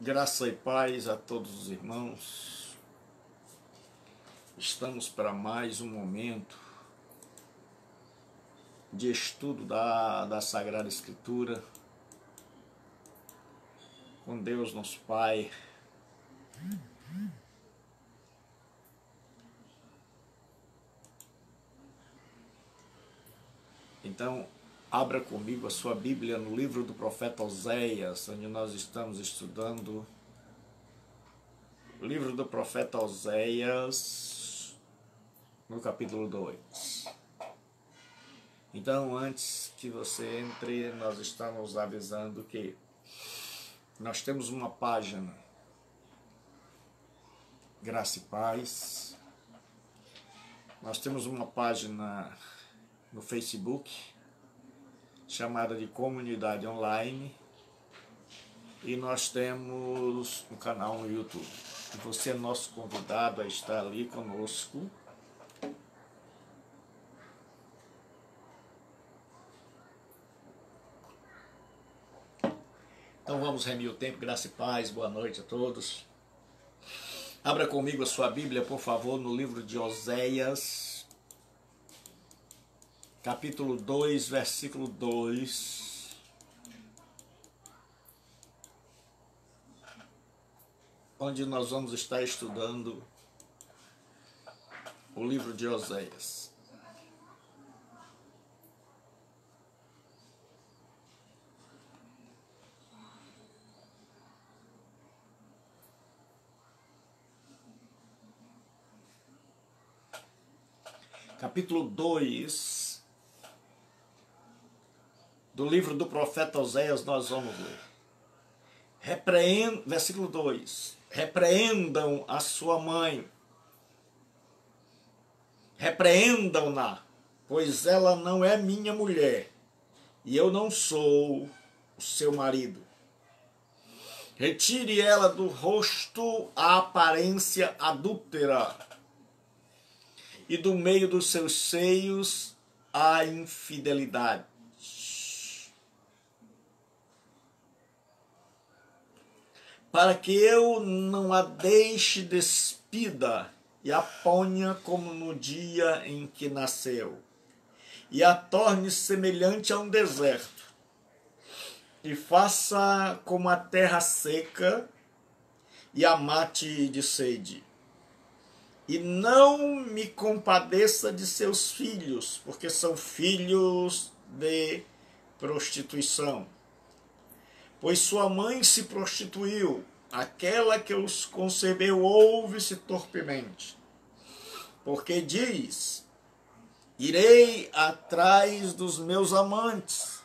Graça e paz a todos os irmãos. Estamos para mais um momento de estudo da Sagrada Escritura com Deus nosso Pai. Então, abra comigo a sua Bíblia no livro do profeta Oséias, onde nós estamos estudando o livro do profeta Oséias, no capítulo 2. Então, antes que você entre, nós estamos avisando que nós temos uma página, Graça e Paz. Nós temos uma página no Facebook, chamada de Comunidade Online, e nós temos um canal no YouTube. E você é nosso convidado a estar ali conosco. Então vamos remir o tempo, graça e paz, boa noite a todos. Abra comigo a sua Bíblia, por favor, no livro de Oséias, capítulo 2, versículo 2, onde nós vamos estar estudando o livro de Oséias. Capítulo 2 do livro do profeta Oséias, nós vamos ler. Versículo 2. Repreendam a sua mãe, repreendam-na, pois ela não é minha mulher, e eu não sou o seu marido. Retire ela do rosto a aparência adúltera, e do meio dos seus seios a infidelidade. Para que eu não a deixe despida e a ponha como no dia em que nasceu, e a torne semelhante a um deserto, e faça como a terra seca, e a mate de sede. E não me compadeça de seus filhos, porque são filhos de prostituição. Pois sua mãe se prostituiu, aquela que os concebeu ouve-se torpemente. Porque diz: irei atrás dos meus amantes,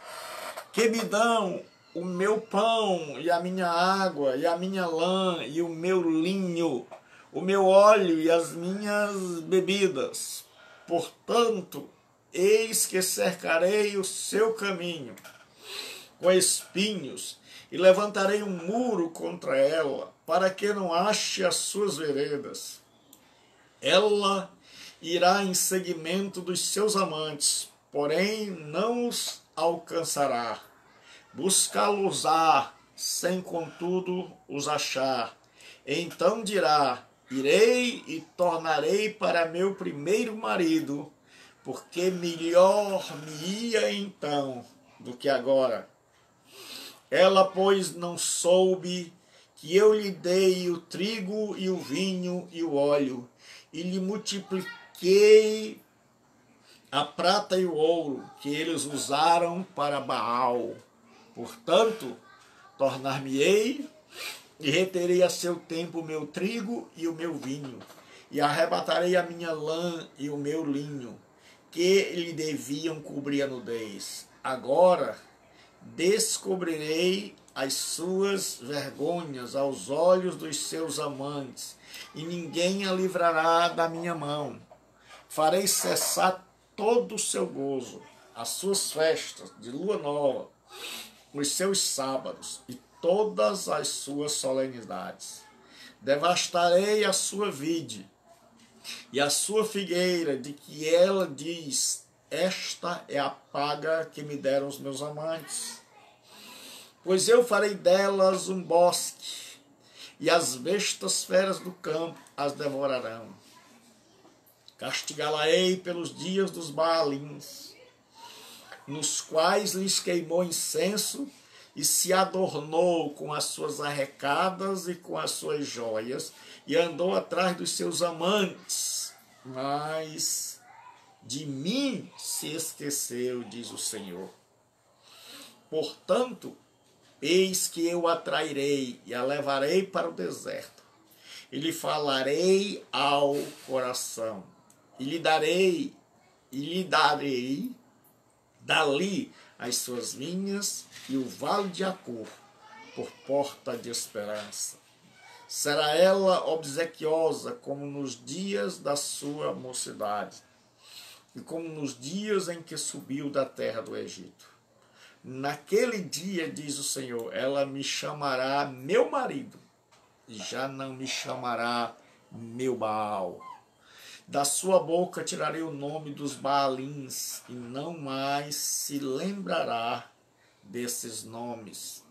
que me dão o meu pão e a minha água, e a minha lã e o meu linho, o meu óleo e as minhas bebidas. Portanto, eis que cercarei o seu caminho com espinhos, e levantarei um muro contra ela, para que não ache as suas veredas. Ela irá em seguimento dos seus amantes, porém não os alcançará. Buscá-los-á, sem contudo os achar. Então dirá: irei e tornarei para meu primeiro marido, porque melhor me ia então do que agora. Ela, pois, não soube que eu lhe dei o trigo e o vinho e o óleo, e lhe multipliquei a prata e o ouro que eles usaram para Baal. Portanto, tornar-me-ei e reterei a seu tempo o meu trigo e o meu vinho, e arrebatarei a minha lã e o meu linho, que lhe deviam cobrir a nudez. Agora descobrirei as suas vergonhas aos olhos dos seus amantes, e ninguém a livrará da minha mão. Farei cessar todo o seu gozo, as suas festas de lua nova, os seus sábados e todas as suas solenidades. Devastarei a sua vide e a sua figueira, de que ela diz: esta é a paga que me deram os meus amantes. Pois eu farei delas um bosque, e as bestas feras do campo as devorarão. Castigá-la-ei pelos dias dos Baalins, nos quais lhes queimou incenso e se adornou com as suas arrecadas e com as suas joias, e andou atrás dos seus amantes, mas de mim se esqueceu, diz o Senhor. Portanto, eis que eu a trairei e a levarei para o deserto, e lhe falarei ao coração, e lhe darei dali as suas vinhas e o vale de Acor por porta de esperança. Será ela obsequiosa como nos dias da sua mocidade, e como nos dias em que subiu da terra do Egito. Naquele dia, diz o Senhor, ela me chamará meu marido, e já não me chamará meu Baal. Da sua boca tirarei o nome dos Baalins, e não mais se lembrará desses nomes.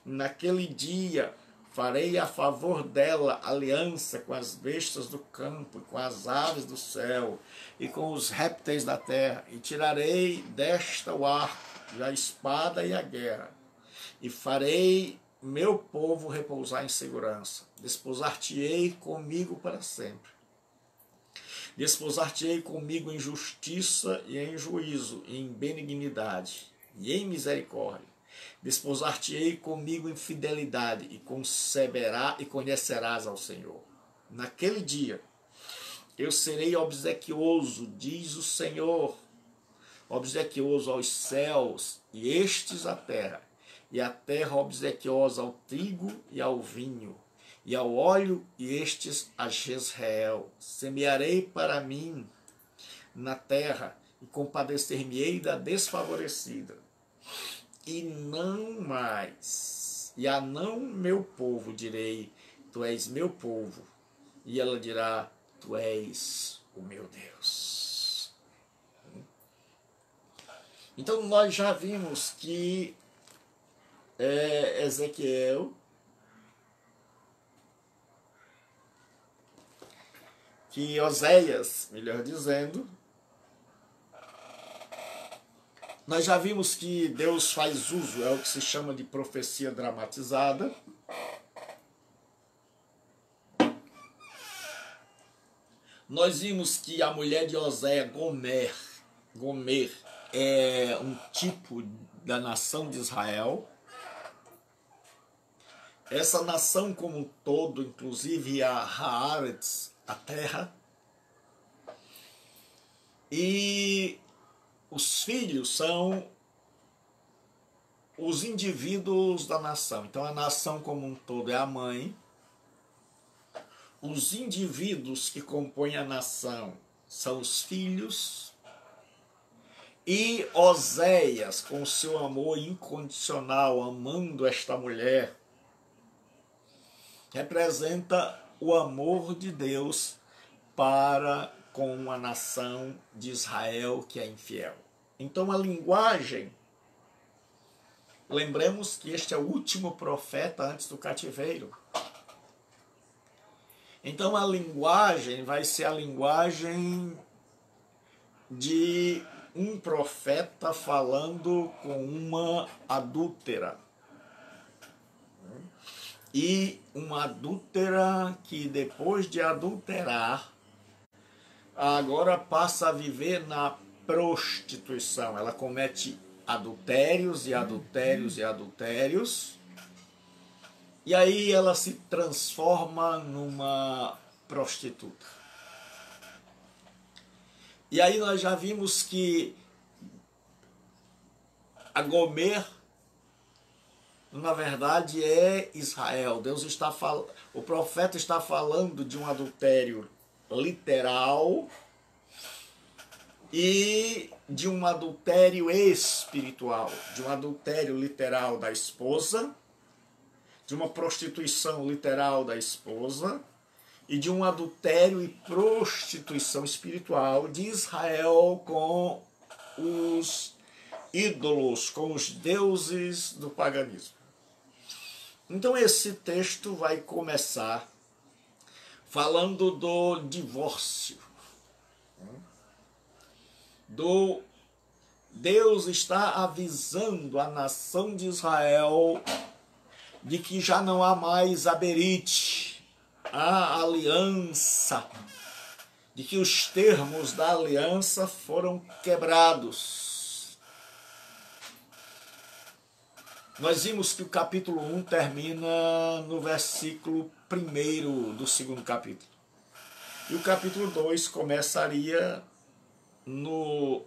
Naquele dia farei a favor dela aliança com as bestas do campo, com as aves do céu e com os répteis da terra, e tirarei desta o arco, a espada e a guerra, e farei meu povo repousar em segurança. Desposar-te-ei comigo para sempre. Desposar-te-ei comigo em justiça e em juízo, e em benignidade e em misericórdia. Desposar-te-ei comigo em fidelidade, e conhecerás ao Senhor. Naquele dia eu serei obsequioso, diz o Senhor, obsequioso aos céus e estes à terra, e a terra obsequiosa ao trigo e ao vinho, e ao óleo, e estes a Jezreel. Semearei para mim na terra, e compadecer-me-ei da desfavorecida. E não mais, e a não meu povo direi, tu és meu povo, e ela dirá, tu és o meu Deus. Então nós já vimos que Ezequiel, que Oséias, melhor dizendo, nós já vimos que Deus faz uso, é o que se chama de profecia dramatizada. Nós vimos que a mulher de Oséias, Gomer, é um tipo da nação de Israel. Essa nação como um todo, inclusive a Haaretz, a terra, e os filhos são os indivíduos da nação. Então a nação como um todo é a mãe, os indivíduos que compõem a nação são os filhos, e Oséias, com seu amor incondicional, amando esta mulher, representa o amor de Deus para com a nação de Israel que é infiel. Então a linguagem, lembremos que este é o último profeta antes do cativeiro. Então a linguagem vai ser a linguagem de um profeta falando com uma adúltera. E uma adúltera que depois de adulterar, agora passa a viver na prostituição. Ela comete adultérios e adultérios e adultérios. E aí ela se transforma numa prostituta. E aí nós já vimos que a Gomer, na verdade, é Israel. O profeta está falando de um adultério literal e de um adultério espiritual, de um adultério literal da esposa, de uma prostituição literal da esposa e de um adultério e prostituição espiritual de Israel com os ídolos, com os deuses do paganismo. Então esse texto vai começar falando do divórcio. Deus está avisando a nação de Israel de que já não há mais a berite, a aliança, de que os termos da aliança foram quebrados. Nós vimos que o capítulo 1 termina no versículo 1º do 2º capítulo. E o capítulo 2 começaria no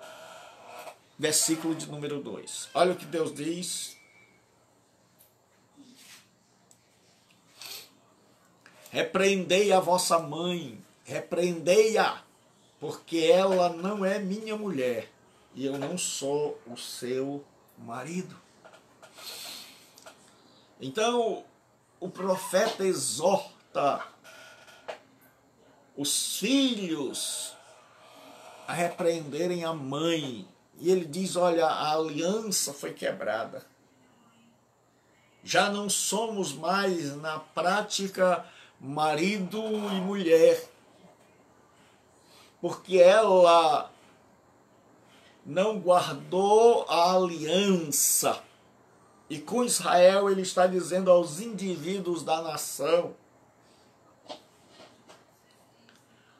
versículo de número 2. Olha o que Deus diz. Repreendei a vossa mãe, repreendei-a, porque ela não é minha mulher, e eu não sou o seu marido. Então, o profeta exorta os filhos a repreenderem a mãe. E ele diz, olha, a aliança foi quebrada. Já não somos mais, na prática, marido e mulher. Porque ela não guardou a aliança. E com Israel ele está dizendo aos indivíduos da nação,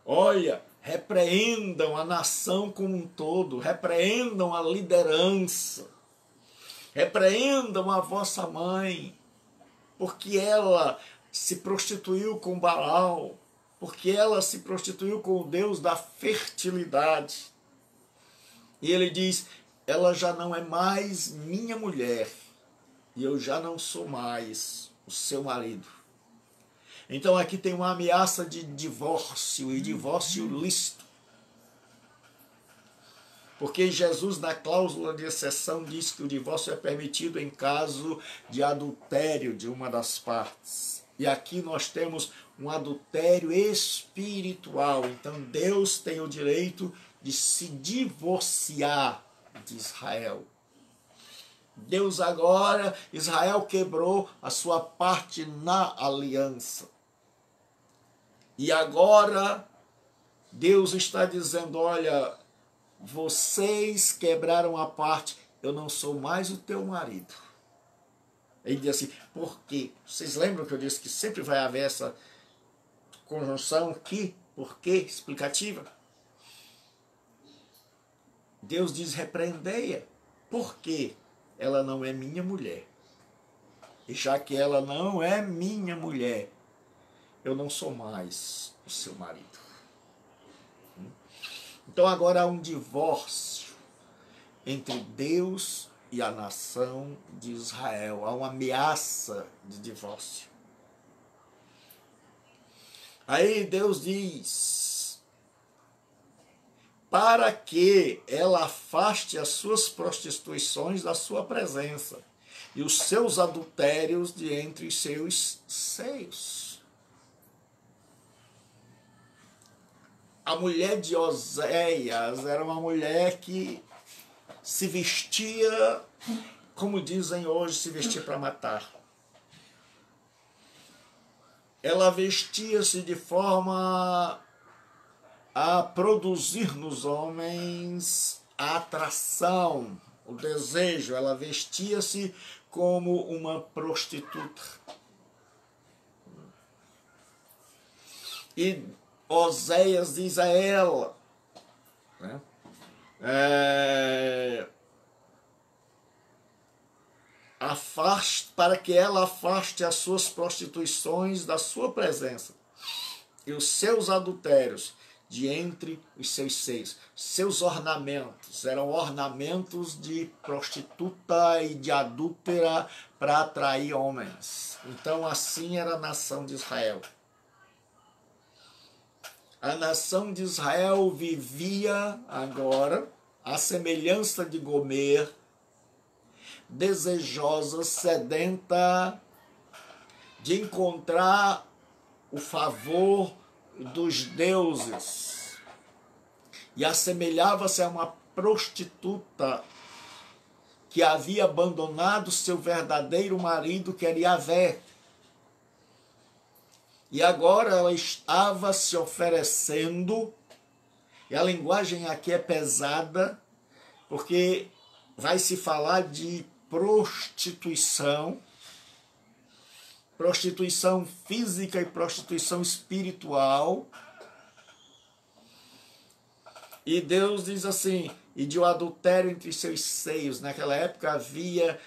olha, repreendam a nação como um todo, repreendam a liderança, repreendam a vossa mãe, porque ela se prostituiu com Baal, porque ela se prostituiu com o Deus da fertilidade. E ele diz, ela já não é mais minha mulher, e eu já não sou mais o seu marido. Então aqui tem uma ameaça de divórcio, e divórcio lícito. Porque Jesus, na cláusula de exceção, diz que o divórcio é permitido em caso de adultério de uma das partes. E aqui nós temos um adultério espiritual. Então Deus tem o direito de se divorciar de Israel. Deus agora, Israel quebrou a sua parte na aliança. E agora Deus está dizendo, olha, vocês quebraram a parte, eu não sou mais o teu marido. Ele diz assim, por quê? Vocês lembram que eu disse que sempre vai haver essa conjunção que, por quê, explicativa? Deus diz, repreendei-a. Por quê? Ela não é minha mulher. E já que ela não é minha mulher, eu não sou mais o seu marido. Então agora há um divórcio entre Deus e a nação de Israel. Há uma ameaça de divórcio. Aí Deus diz, para que ela afaste as suas prostituições da sua presença e os seus adultérios de entre os seus seios. A mulher de Oséias era uma mulher que se vestia, como dizem hoje, se vestia para matar. Ela vestia-se de forma a produzir nos homens a atração, o desejo. Ela vestia-se como uma prostituta. E Oséias diz a ela, né, para que ela afaste as suas prostituições da sua presença e os seus adultérios de entre os seus seios. Seus ornamentos eram ornamentos de prostituta e de adúltera para atrair homens. Então assim era a nação de Israel. A nação de Israel vivia agora à semelhança de Gomer, desejosa, sedenta de encontrar o favor dos deuses. E assemelhava-se a uma prostituta que havia abandonado seu verdadeiro marido, que era Yahvé, E agora ela estava se oferecendo, e a linguagem aqui é pesada, porque vai se falar de prostituição, prostituição física e prostituição espiritual. E Deus diz assim, e de um adultério entre seus seios. Naquela época havia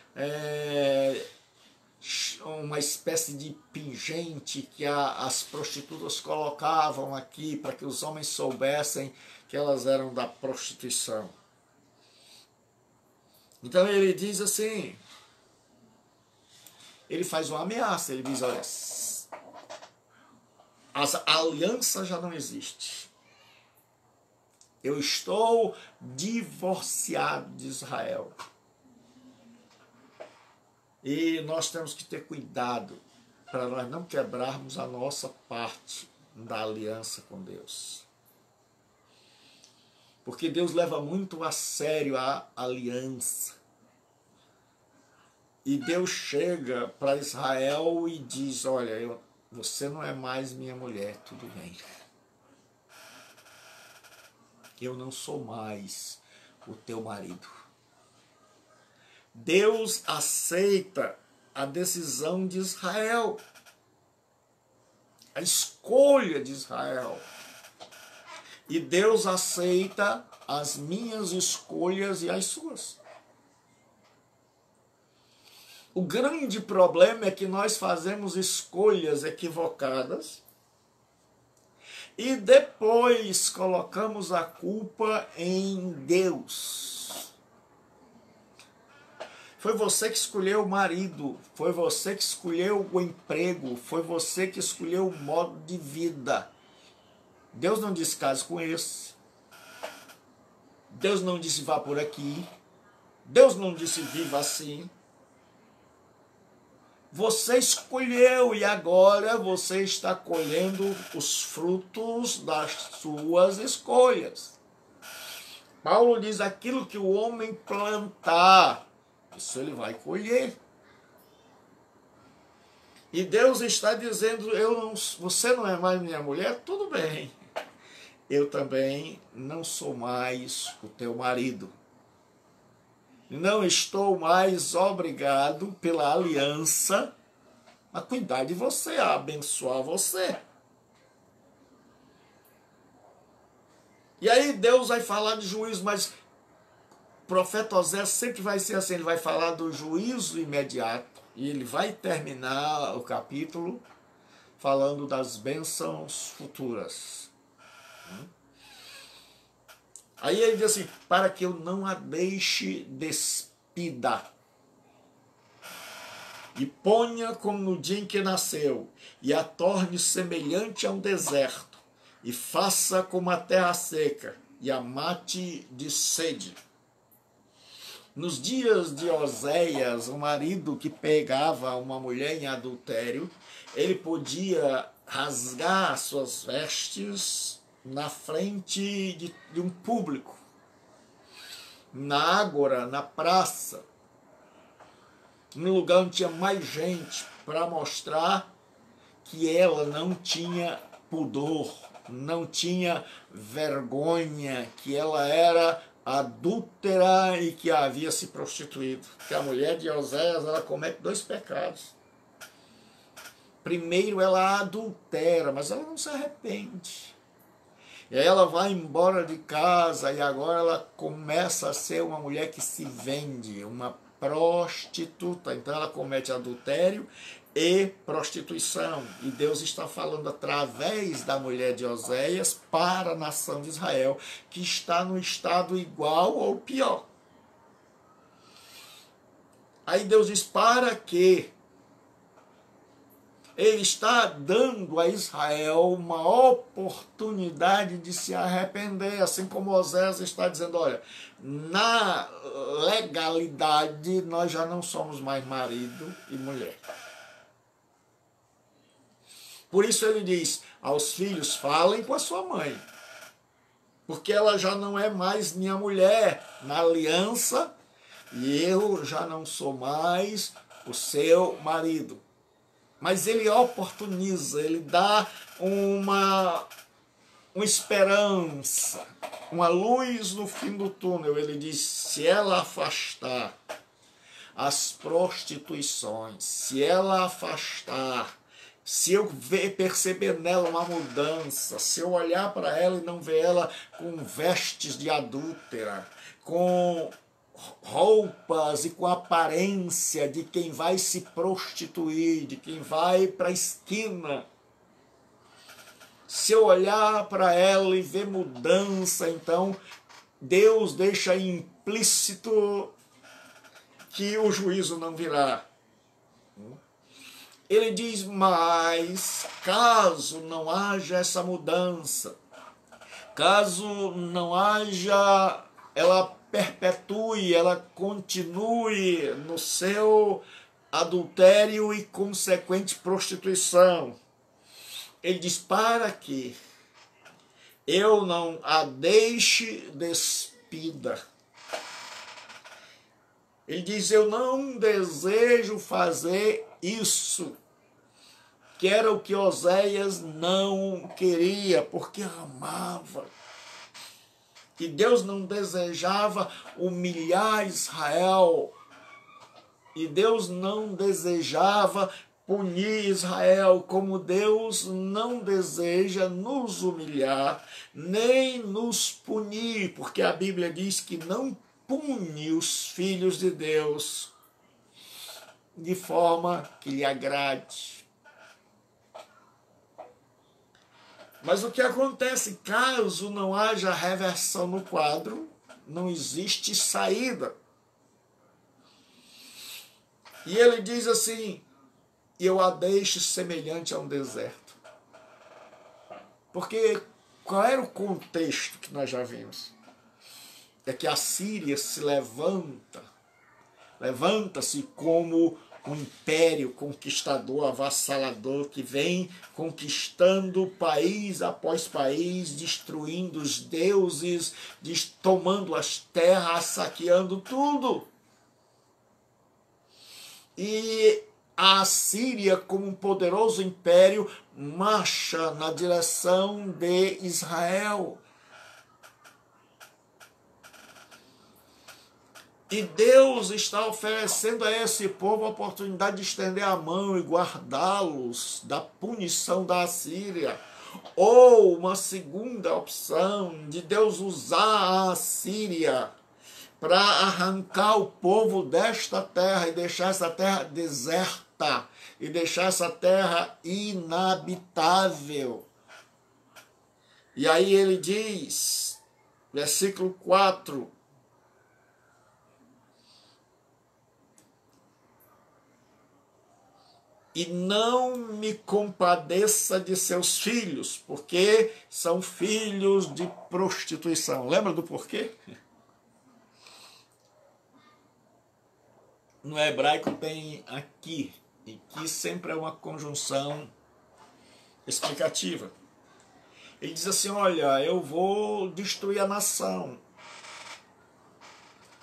uma espécie de pingente que as prostitutas colocavam aqui para que os homens soubessem que elas eram da prostituição. Então ele diz assim, ele faz uma ameaça, ele diz, olha, a aliança já não existe. Eu estou divorciado de Israel. E nós temos que ter cuidado para nós não quebrarmos a nossa parte da aliança com Deus. Porque Deus leva muito a sério a aliança. E Deus chega para Israel e diz, olha, você não é mais minha mulher, tudo bem. Eu não sou mais o teu marido. Deus aceita a decisão de Israel, a escolha de Israel. E Deus aceita as minhas escolhas e as suas. O grande problema é que nós fazemos escolhas equivocadas e depois colocamos a culpa em Deus. Foi você que escolheu o marido, foi você que escolheu o emprego, foi você que escolheu o modo de vida. Deus não disse case com esse. Deus não disse vá por aqui. Deus não disse viva assim. Você escolheu e agora você está colhendo os frutos das suas escolhas. Paulo diz, aquilo que o homem plantar, isso ele vai colher. E Deus está dizendo, você não é mais minha mulher? Tudo bem. Eu também não sou mais o teu marido. Não estou mais obrigado pela aliança a cuidar de você, a abençoar você. E aí Deus vai falar de juízo, mas o profeta Osés sempre vai ser assim, ele vai falar do juízo imediato e ele vai terminar o capítulo falando das bênçãos futuras. Aí ele diz assim, para que eu não a deixe despida, e ponha como no dia em que nasceu, e a torne semelhante a um deserto, e faça como a terra seca, e a mate de sede. Nos dias de Oséias, o marido que pegava uma mulher em adultério, ele podia rasgar suas vestes na frente de um público, na ágora, na praça, no lugar onde tinha mais gente, para mostrar que ela não tinha pudor, não tinha vergonha, que ela era adúltera e que havia se prostituído. Porque a mulher de Oséias, ela comete 2 pecados. Primeiro, ela adultera, mas ela não se arrepende. E aí ela vai embora de casa e agora ela começa a ser uma mulher que se vende, uma prostituta. Então ela comete adultério e prostituição. E Deus está falando através da mulher de Oséias para a nação de Israel, que está no estado igual ou pior. Aí Deus diz, para que ele está dando a Israel uma oportunidade de se arrepender, assim como Osés está dizendo, olha, na legalidade nós já não somos mais marido e mulher. Por isso ele diz, aos filhos falem com a sua mãe, porque ela já não é mais minha mulher na aliança e eu já não sou mais o seu marido. Mas ele oportuniza, ele dá uma esperança, uma luz no fim do túnel. Ele diz: se ela afastar as prostituições, se ela afastar, se eu perceber nela uma mudança, se eu olhar para ela e não ver ela com vestes de adúltera, com roupas e com aparência de quem vai se prostituir, de quem vai para a esquina, se eu olhar para ela e ver mudança, então Deus deixa implícito que o juízo não virá. Ele diz: mas caso não haja essa mudança, caso não haja, ela perpetue, ela continue no seu adultério e consequente prostituição, ele diz: para que eu não a deixe despida. Ele diz: eu não desejo fazer isso, que era o que Oséias não queria, porque amava. Que Deus não desejava humilhar Israel, e Deus não desejava punir Israel, como Deus não deseja nos humilhar, nem nos punir, porque a Bíblia diz que não pune os filhos de Deus de forma que lhe agrade. Mas o que acontece, caso não haja reversão no quadro, não existe saída. E ele diz assim: eu a deixo semelhante a um deserto. Porque qual era o contexto que nós já vimos? É que a Síria se levanta-se como um império conquistador, avassalador, que vem conquistando país após país, destruindo os deuses, tomando as terras, saqueando tudo. E a Síria, como um poderoso império, marcha na direção de Israel. E Deus está oferecendo a esse povo a oportunidade de estender a mão e guardá-los da punição da Assíria. Ou uma segunda opção, de Deus usar a Assíria para arrancar o povo desta terra e deixar essa terra deserta, e deixar essa terra inabitável. E aí ele diz, versículo 4, e não me compadeça de seus filhos, porque são filhos de prostituição. Lembra do porquê? No hebraico tem aqui, e que sempre é uma conjunção explicativa. Ele diz assim: olha, eu vou destruir a nação,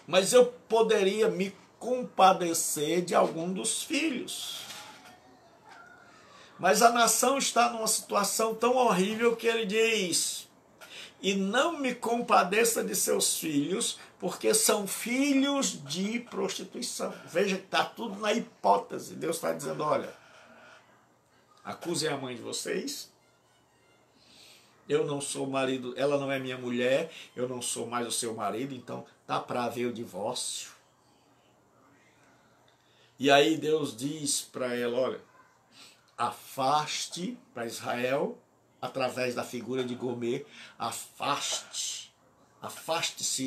mas eu poderia me compadecer de algum dos filhos. Mas a nação está numa situação tão horrível que ele diz: e não me compadeça de seus filhos, porque são filhos de prostituição. Veja que está tudo na hipótese. Deus está dizendo: olha, acusem a mãe de vocês, eu não sou marido, ela não é minha mulher, eu não sou mais o seu marido, então tá para haver o divórcio. E aí Deus diz para ela: olha, afaste para Israel, através da figura de Gomer, afaste-se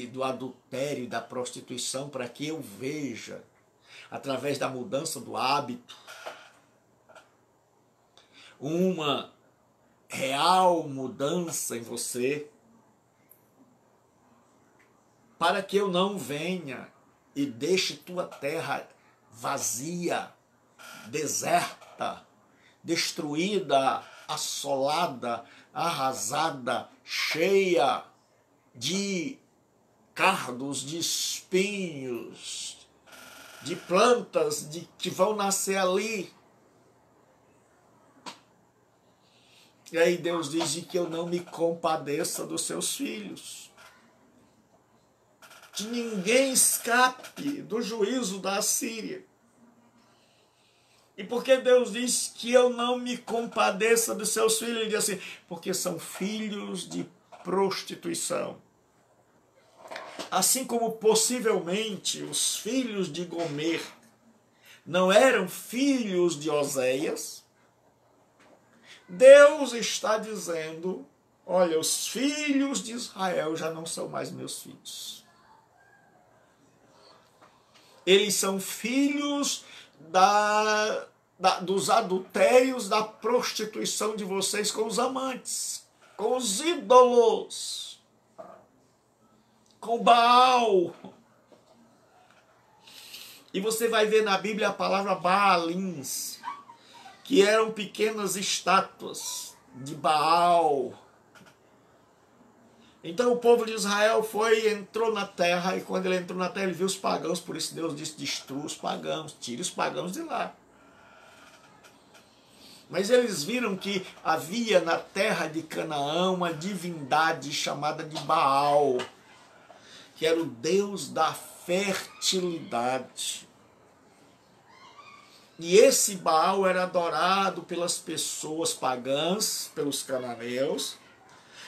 do adultério e da prostituição, para que eu veja, através da mudança do hábito, uma real mudança em você, para que eu não venha e deixe tua terra vazia, deserta, destruída, assolada, arrasada, cheia de cardos, de espinhos, de plantas que vão nascer ali. E aí Deus diz que eu não me compadeça dos seus filhos. Que ninguém escape do juízo da Assíria. E por que Deus diz que eu não me compadeça dos seus filhos? Ele diz assim, porque são filhos de prostituição. Assim como possivelmente os filhos de Gomer não eram filhos de Oséias, Deus está dizendo, olha, os filhos de Israel já não são mais meus filhos. Eles são filhos dos adultérios, da prostituição de vocês com os amantes, com os ídolos, com Baal. E você vai ver na Bíblia a palavra Baalins, que eram pequenas estátuas de Baal. Então o povo de Israel entrou na terra, e quando ele entrou na terra ele viu os pagãos, por isso Deus disse, destrua os pagãos, tire os pagãos de lá. Mas eles viram que havia na terra de Canaã uma divindade chamada de Baal, que era o Deus da fertilidade. E esse Baal era adorado pelas pessoas pagãs, pelos cananeus,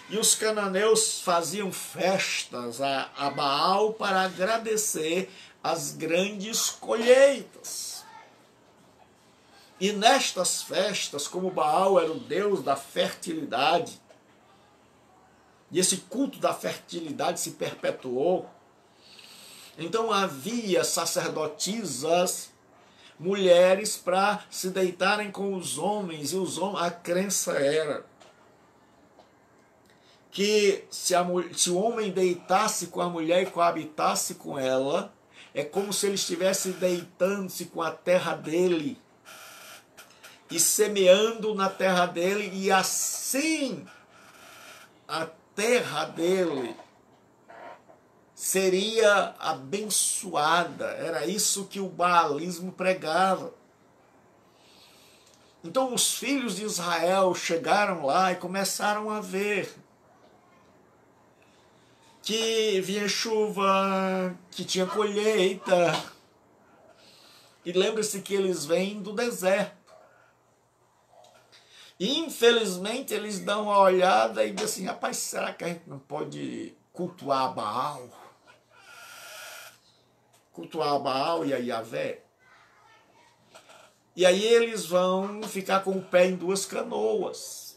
e os cananeus faziam festas a Baal para agradecer as grandes colheitas. E nestas festas, como Baal era o deus da fertilidade, e esse culto da fertilidade se perpetuou, então havia sacerdotisas, mulheres para se deitarem com os homens, e os homens, a crença era que se o homem deitasse com a mulher e coabitasse com ela, é como se ele estivesse deitando-se com a terra dele e semeando na terra dele, e assim a terra dele seria abençoada. Era isso que o baalismo pregava. Então os filhos de Israel chegaram lá e começaram a ver que vinha chuva, que tinha colheita. E lembre-se que eles vêm do deserto. E infelizmente eles dão uma olhada e dizem assim, rapaz, será que a gente não pode cultuar Baal? Cultuar Baal e a Yahvé? E aí eles vão ficar com o pé em duas canoas.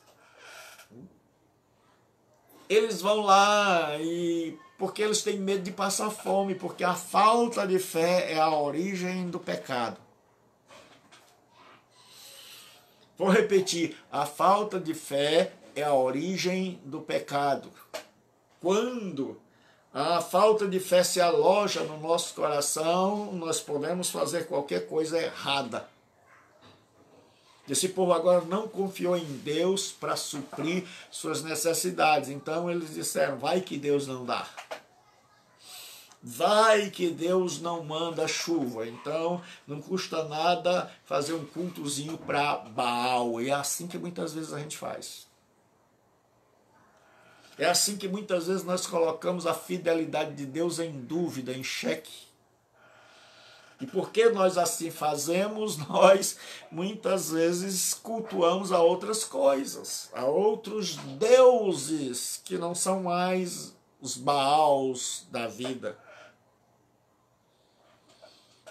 Eles vão lá porque eles têm medo de passar fome, porque a falta de fé é a origem do pecado. Vou repetir, a falta de fé é a origem do pecado. Quando a falta de fé se aloja no nosso coração, nós podemos fazer qualquer coisa errada. Esse povo agora não confiou em Deus para suprir suas necessidades. Então eles disseram, vai que Deus não dá. Vai que Deus não manda chuva. Então não custa nada fazer um cultozinho para Baal. E é assim que muitas vezes a gente faz. É assim que muitas vezes nós colocamos a fidelidade de Deus em dúvida, em xeque. E porque nós assim fazemos, nós muitas vezes cultuamos a outras coisas, a outros deuses que não são mais os Baals da vida.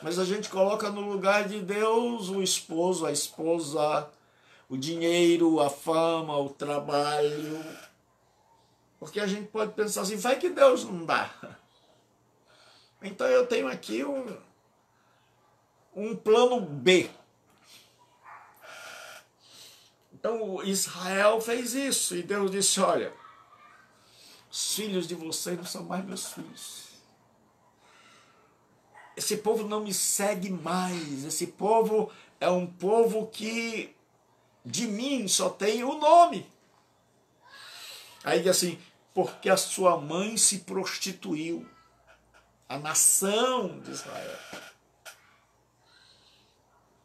Mas a gente coloca no lugar de Deus o esposo, a esposa, o dinheiro, a fama, o trabalho. Porque a gente pode pensar assim, vai que Deus não dá. Então eu tenho aqui um plano B. Então Israel fez isso e Deus disse, olha, os filhos de vocês não são mais meus filhos. Esse povo não me segue mais. Esse povo é um povo que de mim só tem o nome. Aí diz assim, porque a sua mãe se prostituiu. A nação de Israel.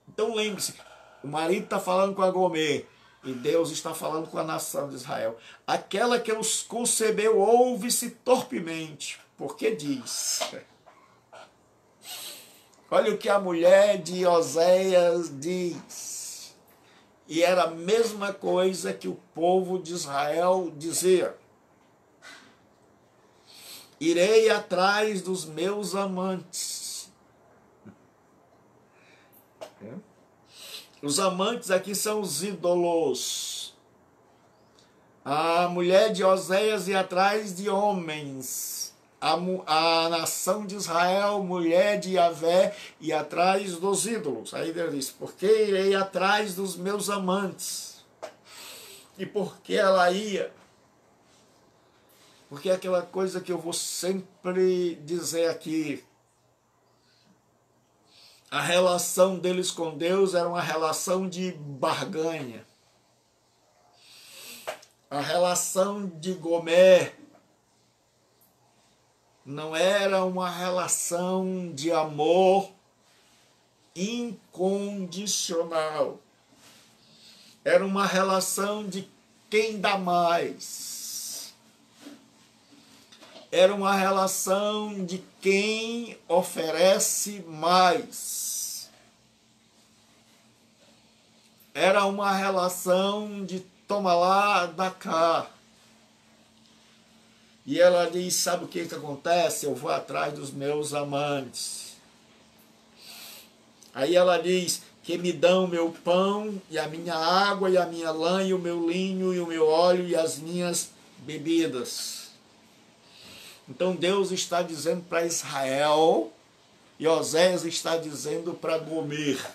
Então lembre-se, o marido está falando com a Gomer, E Deus está falando com a nação de Israel. Aquela que os concebeu ouve-se torpemente, porque diz. Olha o que a mulher de Oséias diz. E era a mesma coisa que o povo de Israel dizia. Irei atrás dos meus amantes. Os amantes aqui são os ídolos. A mulher de Oséias ia atrás de homens. A nação de Israel, mulher de Yahvé, ia atrás dos ídolos. Aí Deus disse, porque irei atrás dos meus amantes. E por que ela ia? Porque é aquela coisa que eu vou sempre dizer aqui. A relação deles com Deus era uma relação de barganha. A relação de Gomer não era uma relação de amor incondicional. Era uma relação de quem dá mais. Era uma relação de quem oferece mais. Era uma relação de toma lá, dá cá. E ela diz, sabe o que acontece? Eu vou atrás dos meus amantes. Aí ela diz, que me dão meu pão, e a minha água, e a minha lã, e o meu linho, e o meu óleo, e as minhas bebidas. Então Deus está dizendo para Israel, e Oséias está dizendo para Gomer,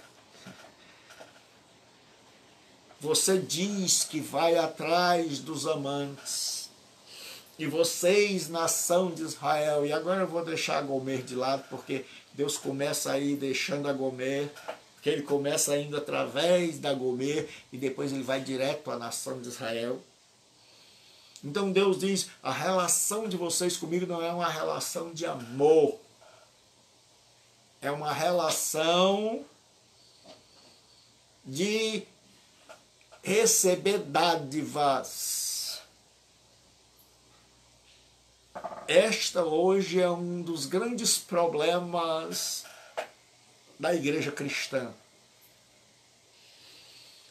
você diz que vai atrás dos amantes, e vocês, nação de Israel, e agora eu vou deixar a Gomer de lado, porque Deus começa aí deixando a Gomer, porque ele começa indo através da Gomer, e depois ele vai direto à nação de Israel. Então Deus diz, a relação de vocês comigo não é uma relação de amor. É uma relação de receber dádivas. Esta hoje é um dos grandes problemas da igreja cristã.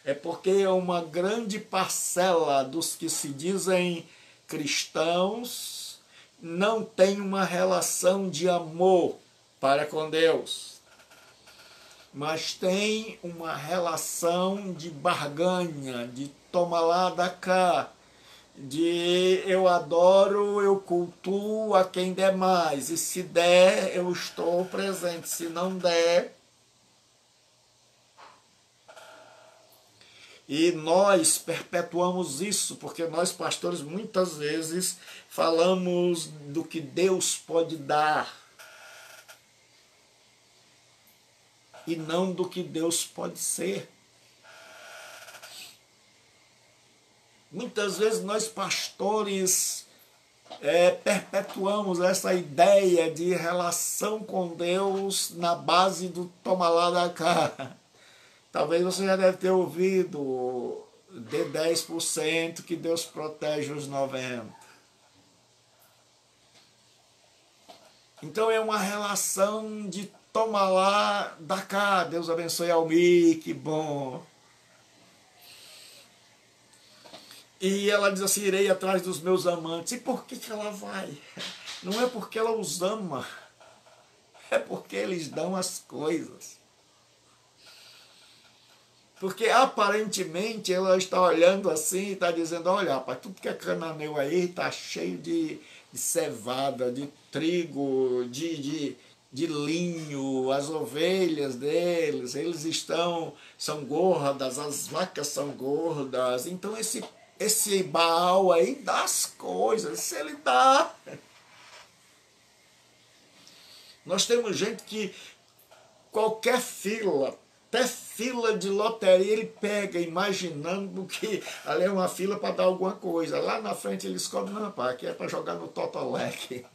É porque uma grande parcela dos que se dizem cristãos não tem uma relação de amor para com Deus, mas tem uma relação de barganha, de toma lá, dá cá, de eu adoro, eu cultuo a quem der mais, e se der, eu estou presente, se não der... E nós perpetuamos isso, porque nós, pastores, muitas vezes falamos do que Deus pode dar e não do que Deus pode ser. Muitas vezes nós, pastores, perpetuamos essa ideia de relação com Deus na base do toma lá da cá. Talvez você já deve ter ouvido de 10% que Deus protege os 90%. Então é uma relação de toma lá, dá cá, Deus abençoe Almi, que bom. E ela diz assim, irei atrás dos meus amantes. E por que ela vai? Não é porque ela os ama, é porque eles dão as coisas. Porque aparentemente ela está olhando assim e está dizendo, olha, rapaz, tudo que é cananeu aí está cheio de cevada, de trigo, de linho, as ovelhas deles, eles são gordas, as vacas são gordas. Então esse Baal aí dá as coisas, se ele dá. Nós temos gente que qualquer fila, até fila de loteria ele pega, imaginando que ali é uma fila para dar alguma coisa. Lá na frente ele descobre, não, pá, aqui é para jogar no Totolec.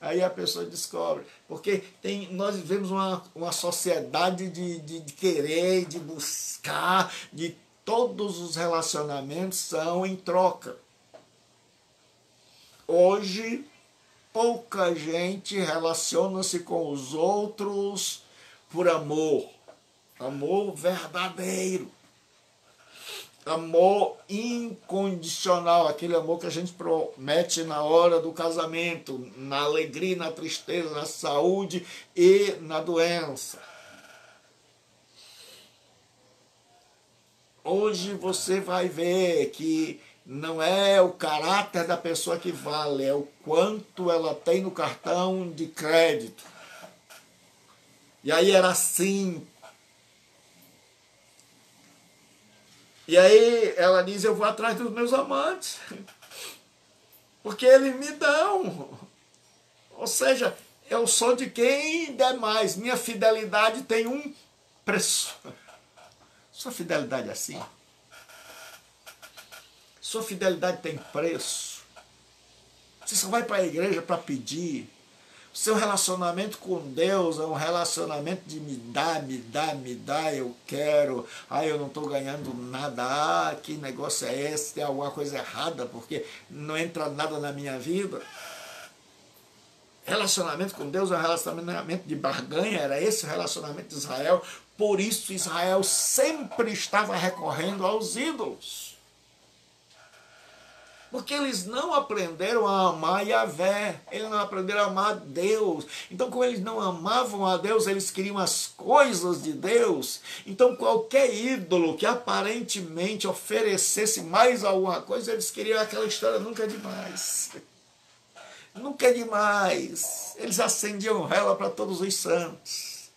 Aí a pessoa descobre. Porque nós vivemos uma sociedade de querer, de buscar, de todos os relacionamentos são em troca. Hoje, pouca gente relaciona-se com os outros por amor. Amor verdadeiro. Amor incondicional, aquele amor que a gente promete na hora do casamento, na alegria, na tristeza, na saúde e na doença. Hoje você vai ver que não é o caráter da pessoa que vale, é o quanto ela tem no cartão de crédito. E aí era assim. E aí ela diz, eu vou atrás dos meus amantes, porque eles me dão. Ou seja, eu sou de quem der mais, minha fidelidade tem um preço. Sua fidelidade é assim? Sua fidelidade tem preço? Você só vai para a igreja para pedir? O seu relacionamento com Deus é um relacionamento de me dá, eu quero. Eu não estou ganhando nada. Que negócio é esse? Tem alguma coisa errada, porque não entra nada na minha vida. Relacionamento com Deus é um relacionamento de barganha, era esse o relacionamento de Israel. Por isso Israel sempre estava recorrendo aos ídolos. Porque eles não aprenderam a amar Yahvé, eles não aprenderam a amar Deus. Então, como eles não amavam a Deus, eles queriam as coisas de Deus. Então, qualquer ídolo que aparentemente oferecesse mais alguma coisa, eles queriam aquela história, nunca é demais. Nunca é demais. Eles acendiam vela para todos os santos.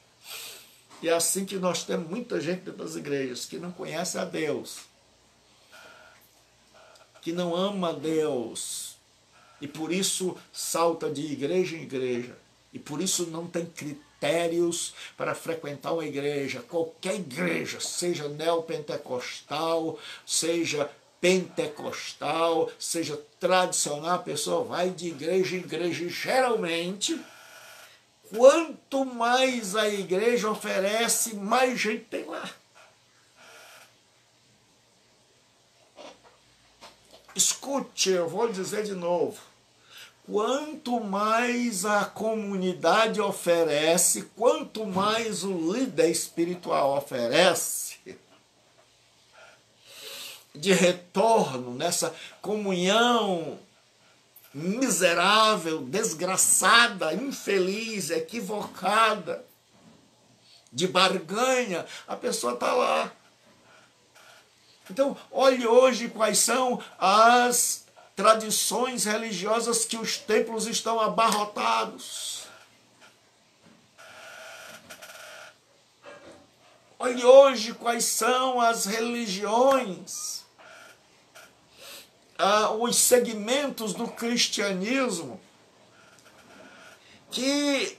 E é assim que nós temos muita gente dentro das igrejas que não conhece a Deus, que não ama a Deus, e por isso salta de igreja em igreja, e por isso não tem critérios para frequentar uma igreja, qualquer igreja, seja neopentecostal, seja pentecostal, seja tradicional, a pessoa vai de igreja em igreja, e geralmente, quanto mais a igreja oferece, mais gente tem lá. Escute, eu vou dizer de novo. Quanto mais a comunidade oferece, quanto mais o líder espiritual oferece, de retorno nessa comunhão miserável, desgraçada, infeliz, equivocada, de barganha, a pessoa está lá. Então, olhe hoje quais são as tradições religiosas que os templos estão abarrotados. Olhe hoje quais são as religiões, os segmentos do cristianismo, que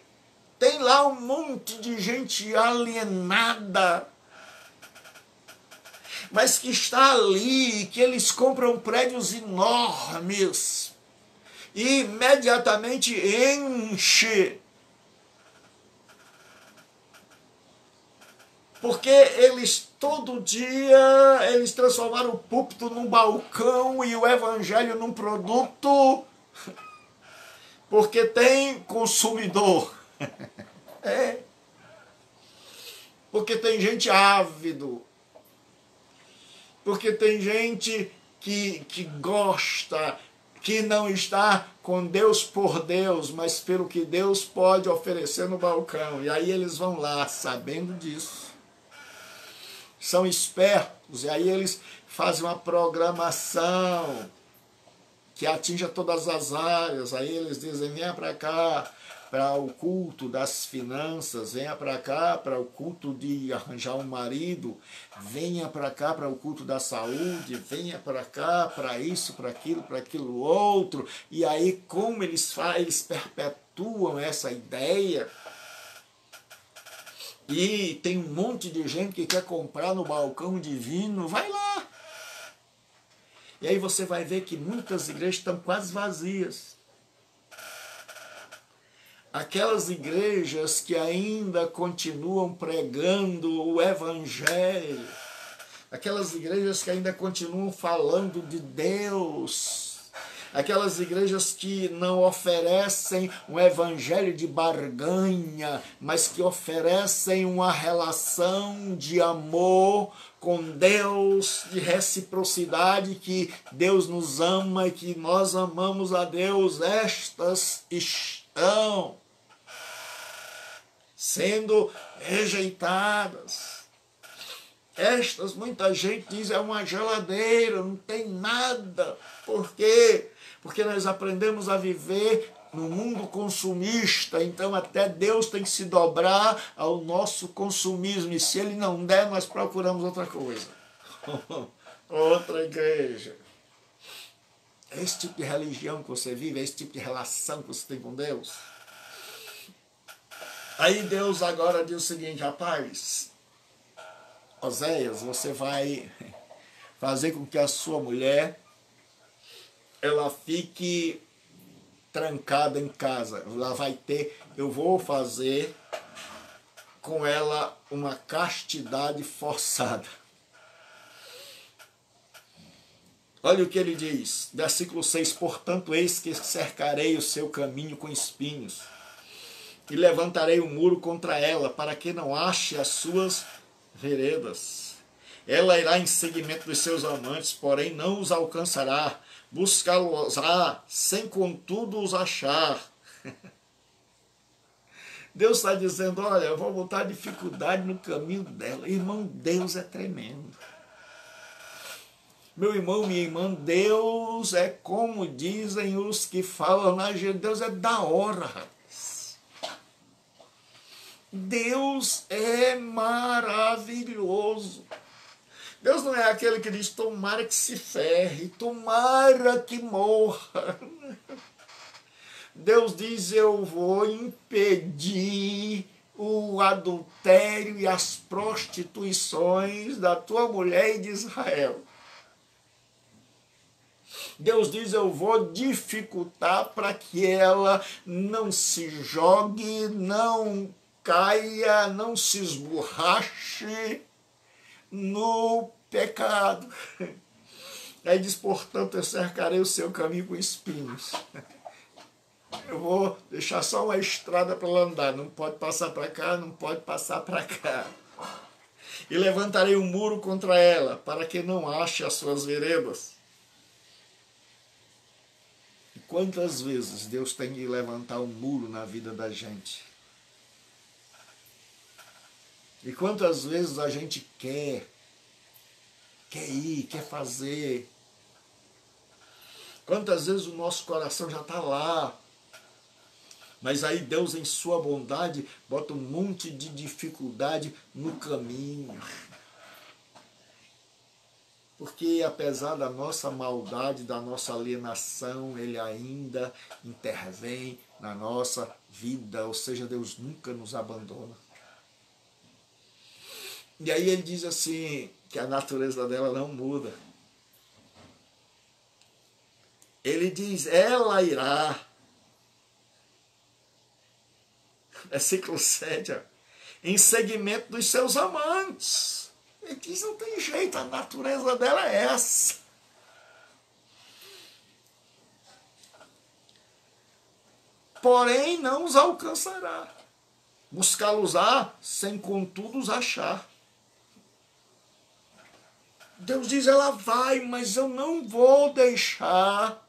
tem lá um monte de gente alienada, mas que está ali, que eles compram prédios enormes e imediatamente enche. Porque eles, todo dia, eles transformaram o púlpito num balcão e o evangelho num produto, porque tem consumidor. Porque tem gente ávido. Porque tem gente que gosta, que não está com Deus por Deus, mas pelo que Deus pode oferecer no balcão. E aí eles vão lá, sabendo disso. São espertos, e aí eles fazem uma programação que atinja todas as áreas. Aí eles dizem, venha para cá, para o culto das finanças, venha para cá para o culto de arranjar um marido, venha para cá para o culto da saúde, venha para cá para isso, para aquilo outro. E aí, como eles fazem, eles perpetuam essa ideia. E tem um monte de gente que quer comprar no balcão divino, vai lá. E aí você vai ver que muitas igrejas estão quase vazias. Aquelas igrejas que ainda continuam pregando o evangelho, aquelas igrejas que ainda continuam falando de Deus, aquelas igrejas que não oferecem um evangelho de barganha, mas que oferecem uma relação de amor com Deus, de reciprocidade, que Deus nos ama e que nós amamos a Deus. Estas estão sendo rejeitadas. Estas, muita gente diz, é uma geladeira, não tem nada. Por quê? Porque nós aprendemos a viver no mundo consumista, então até Deus tem que se dobrar ao nosso consumismo, e se Ele não der, nós procuramos outra coisa. Outra igreja. É esse tipo de religião que você vive, é esse tipo de relação que você tem com Deus. Aí Deus agora diz o seguinte: rapaz, Oséias, você vai fazer com que a sua mulher ela fique trancada em casa. Ela vai ter, eu vou fazer com ela uma castidade forçada. Olha o que ele diz, versículo 6: portanto, eis que cercarei o seu caminho com espinhos, e levantarei um muro contra ela, para que não ache as suas veredas. Ela irá em seguimento dos seus amantes, porém não os alcançará. Buscá-los-á, sem contudo os achar. Deus está dizendo, olha, eu vou botar dificuldade no caminho dela. Irmão, Deus é tremendo. Meu irmão, minha irmã, Deus é como dizem os que falam na gente, Deus é da hora, rapaz. Deus é maravilhoso. Deus não é aquele que diz, tomara que se ferre, tomara que morra. Deus diz, eu vou impedir o adultério e as prostituições da tua mulher e de Israel. Deus diz, eu vou dificultar para que ela não se jogue, não caia, não se esborrache no pecado. Aí diz, portanto, eu cercarei o seu caminho com espinhos. Eu vou deixar só uma estrada para ela andar, não pode passar para cá, não pode passar para cá. E levantarei um muro contra ela, para que não ache as suas veredas. E quantas vezes Deus tem que levantar um muro na vida da gente? E quantas vezes a gente quer ir, quer fazer. Quantas vezes o nosso coração já está lá. Mas aí Deus, em sua bondade, bota um monte de dificuldade no caminho. Porque apesar da nossa maldade, da nossa alienação, Ele ainda intervém na nossa vida. Ou seja, Deus nunca nos abandona. E aí ele diz assim, que a natureza dela não muda. Ele diz, ela irá. Versículo 7, em seguimento dos seus amantes. Ele diz, não tem jeito, a natureza dela é essa. Porém, não os alcançará. Buscá-los-á, sem contudo os achar. Deus diz, ela vai, mas eu não vou deixar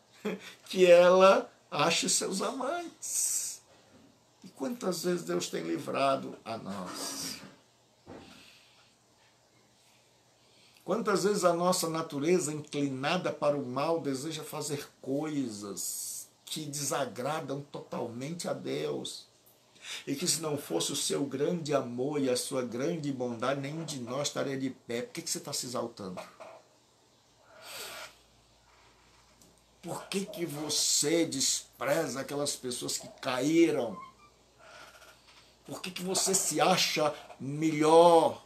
que ela ache seus amantes. E quantas vezes Deus tem livrado a nós? Quantas vezes a nossa natureza inclinada para o mal deseja fazer coisas que desagradam totalmente a Deus? E que se não fosse o seu grande amor e a sua grande bondade, nenhum de nós estaria de pé. Por que você está se exaltando? Por que você despreza aquelas pessoas que caíram? Por que você se acha melhor?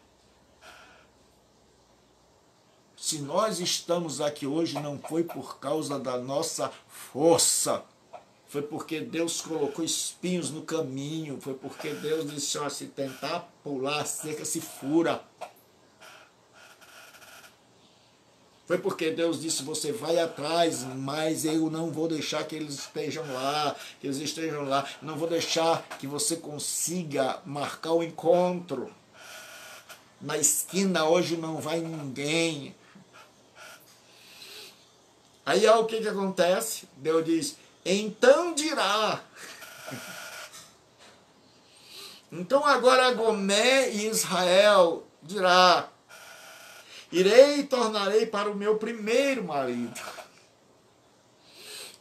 Se nós estamos aqui hoje, não foi por causa da nossa força. Foi porque Deus colocou espinhos no caminho. Foi porque Deus disse, ó, se tentar pular a cerca, se fura. Foi porque Deus disse, você vai atrás, mas eu não vou deixar que eles estejam lá, não vou deixar que você consiga marcar o encontro. Na esquina hoje não vai ninguém. Aí o que acontece? Deus diz, então dirá. Então agora Gomé e Israel dirá, irei e tornarei para o meu primeiro marido.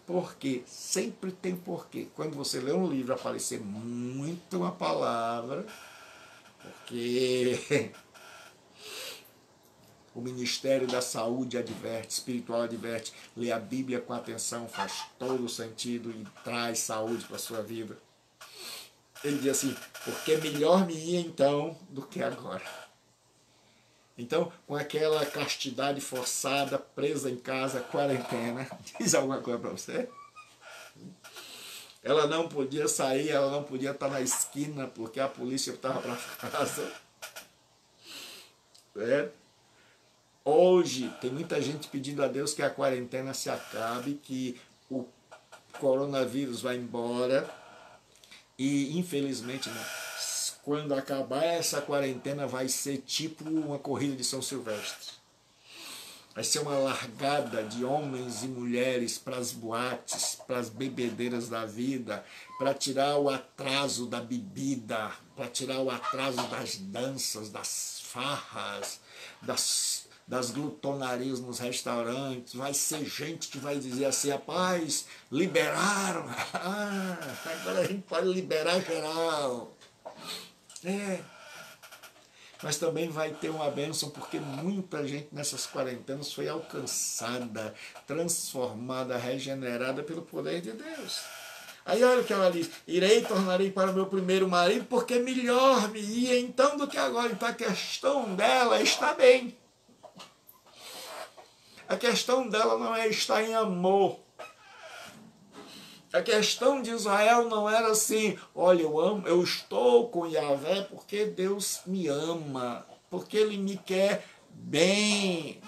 Porque sempre tem porquê. Quando você lê um livro, aparecer muito uma palavra, porque o Ministério da Saúde adverte, espiritual adverte, lê a Bíblia com atenção, faz todo o sentido e traz saúde para a sua vida. Ele diz assim, porque melhor me ia então do que agora. Então, com aquela castidade forçada, presa em casa, quarentena, diz alguma coisa para você? Ela não podia sair, ela não podia estar na esquina, porque a polícia estava para casa. Hoje, tem muita gente pedindo a Deus que a quarentena se acabe, que o coronavírus vá embora. E, infelizmente, quando acabar essa quarentena, vai ser tipo uma corrida de São Silvestre. Vai ser uma largada de homens e mulheres para as boates, para as bebedeiras da vida, para tirar o atraso da bebida, para tirar o atraso das danças, das farras, das glutonarias nos restaurantes. Vai ser gente que vai dizer assim, rapaz, liberaram, agora a gente pode liberar geral. Mas também vai ter uma bênção, porque muita gente nessas quarentenas foi alcançada, transformada, regenerada pelo poder de Deus. Aí olha o que ela diz, irei e tornarei para o meu primeiro marido, porque melhor me ia então do que agora. Então a questão dela está bem. A questão dela não é estar em amor. A questão de Israel não era assim, olha, eu estou com Yahvé porque Deus me ama, porque Ele me quer bem.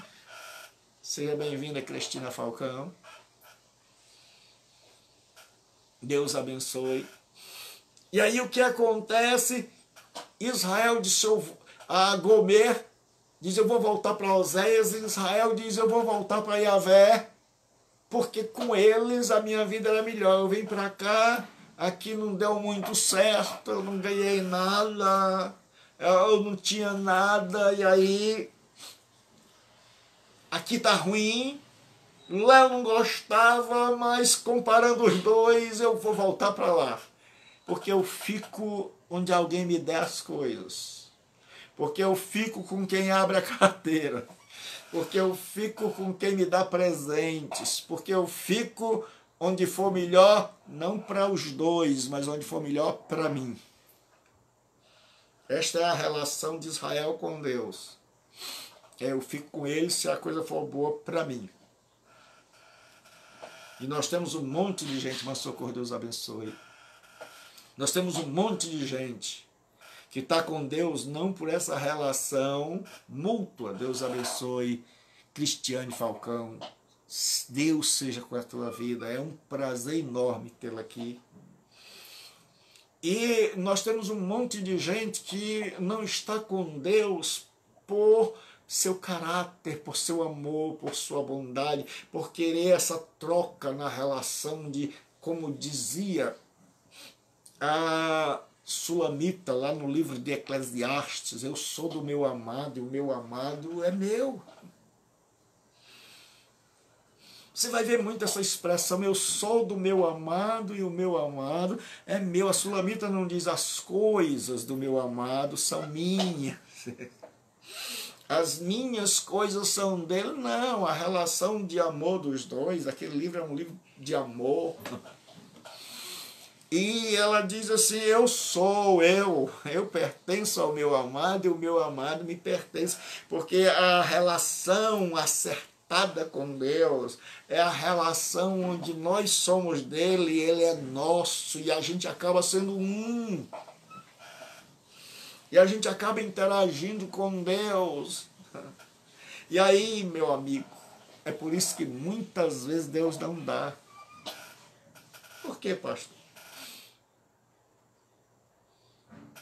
Seja bem-vinda, Cristina Falcão. Deus abençoe. E aí o que acontece? Israel disse a Gomer, diz, eu vou voltar para Oséias, e Israel diz, eu vou voltar para Yahvé, porque com eles a minha vida era melhor. Eu vim para cá, aqui não deu muito certo, eu não ganhei nada, eu não tinha nada, e aí aqui tá ruim, lá eu não gostava, mas comparando os dois, eu vou voltar para lá. Porque eu fico onde alguém me der as coisas. Porque eu fico com quem abre a carteira. Porque eu fico com quem me dá presentes, porque eu fico onde for melhor, não para os dois, mas onde for melhor para mim. Esta é a relação de Israel com Deus. Eu fico com ele se a coisa for boa para mim. E nós temos um monte de gente, mas socorro, Deus abençoe. Nós temos um monte de gente que está com Deus não por essa relação mútua. Deus abençoe, Cristiane Falcão. Deus seja com a tua vida. É um prazer enorme tê-la aqui. E nós temos um monte de gente que não está com Deus por seu caráter, por seu amor, por sua bondade, por querer essa troca na relação de, como dizia a Sulamita, lá no livro de Eclesiastes, eu sou do meu amado e o meu amado é meu. Você vai ver muito essa expressão, eu sou do meu amado e o meu amado é meu. A Sulamita não diz as coisas do meu amado são minhas. As minhas coisas são dele, não. A relação de amor dos dois, aquele livro é um livro de amor. E ela diz assim, eu pertenço ao meu amado e o meu amado me pertence, porque a relação acertada com Deus é a relação onde nós somos dele e ele é nosso, e a gente acaba sendo um. E a gente acaba interagindo com Deus. E aí, meu amigo, É por isso que muitas vezes Deus não dá. Por quê, pastor?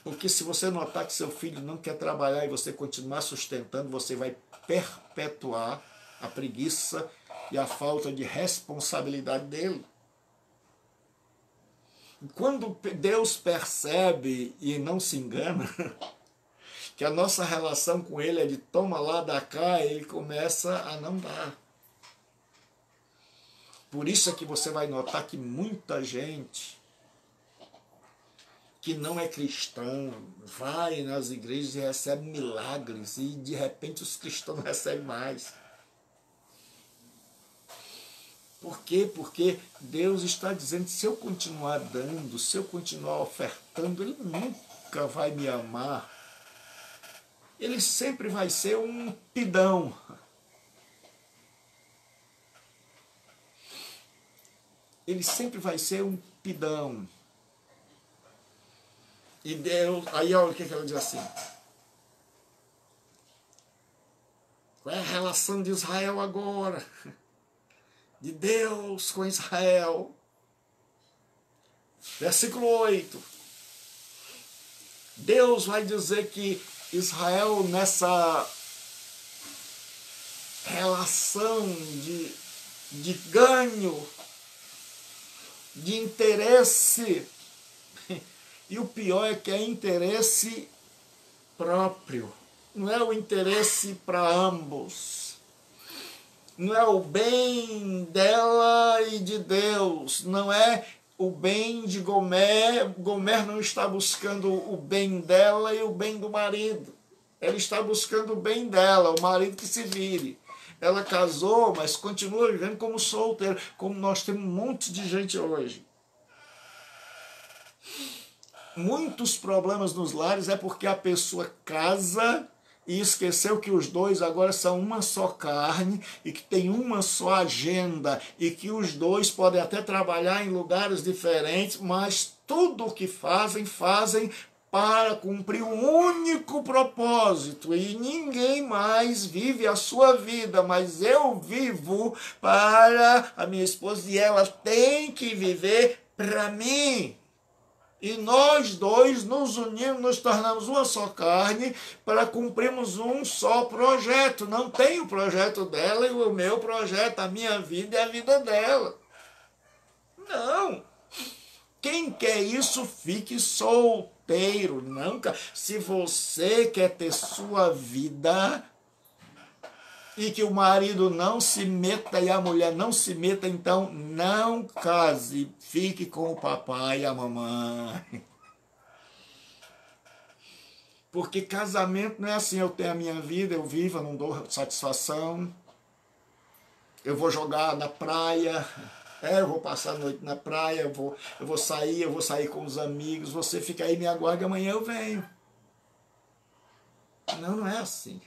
Porque se você notar que seu filho não quer trabalhar e você continuar sustentando, você vai perpetuar a preguiça e a falta de responsabilidade dele. Quando Deus percebe e não se engana, que a nossa relação com ele é de toma lá, dá cá, ele começa a não dar. Por isso é que você vai notar que muita gente que não é cristã vai nas igrejas e recebe milagres e de repente os cristãos não recebem mais. Por quê? Porque Deus está dizendo, se eu continuar dando, se eu continuar ofertando, ele nunca vai me amar. Ele sempre vai ser um pidão. Ele sempre vai ser um pidão. E Deus, aí olha o que ela diz assim. Qual é a relação de Israel agora? De Deus com Israel. Versículo 8. Deus vai dizer que Israel, nessa relação de ganho, de interesse, e o pior é que é interesse próprio, não é o interesse para ambos, não é o bem dela e de Deus, não é o bem de Gomer. Gomer não está buscando o bem dela e o bem do marido, ela está buscando o bem dela, o marido que se vire. Ela casou, mas continua vivendo como solteira, como nós temos um monte de gente hoje. Muitos problemas nos lares é porque a pessoa casa e esqueceu que os dois agora são uma só carne e que tem uma só agenda e que os dois podem até trabalhar em lugares diferentes, mas tudo o que fazem, fazem para cumprir um único propósito, e ninguém mais vive a sua vida, mas eu vivo para a minha esposa e ela tem que viver para mim. E nós dois nos unimos, nos tornamos uma só carne para cumprirmos um só projeto. Não tem o projeto dela e o meu projeto, a minha vida e a vida dela. Não. Quem quer isso, fique solteiro. Não, se você quer ter sua vida e que o marido não se meta e a mulher não se meta, então não case. Fique com o papai e a mamãe. Porque casamento não é assim, eu tenho a minha vida, eu vivo, eu não dou satisfação. Eu vou jogar na praia, eu vou passar a noite na praia, eu vou sair com os amigos, você fica aí, me aguarda, amanhã eu venho. Não, não é assim.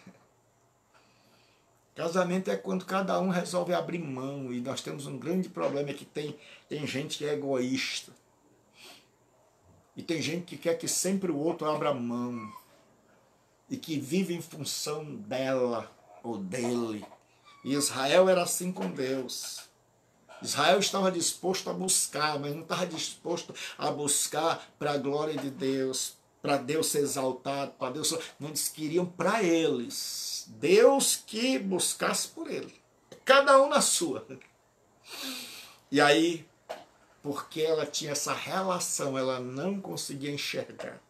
Casamento é quando cada um resolve abrir mão, e nós temos um grande problema, é que tem gente que é egoísta. E tem gente que quer que sempre o outro abra mão, e que vive em função dela ou dele. E Israel era assim com Deus. Israel estava disposto a buscar, mas não estava disposto a buscar para a glória de Deus, para Deus ser exaltado, para Deus. Não, eles queriam para eles. Deus que buscasse por ele. Cada um na sua. E aí, porque ela tinha essa relação, ela não conseguia enxergar.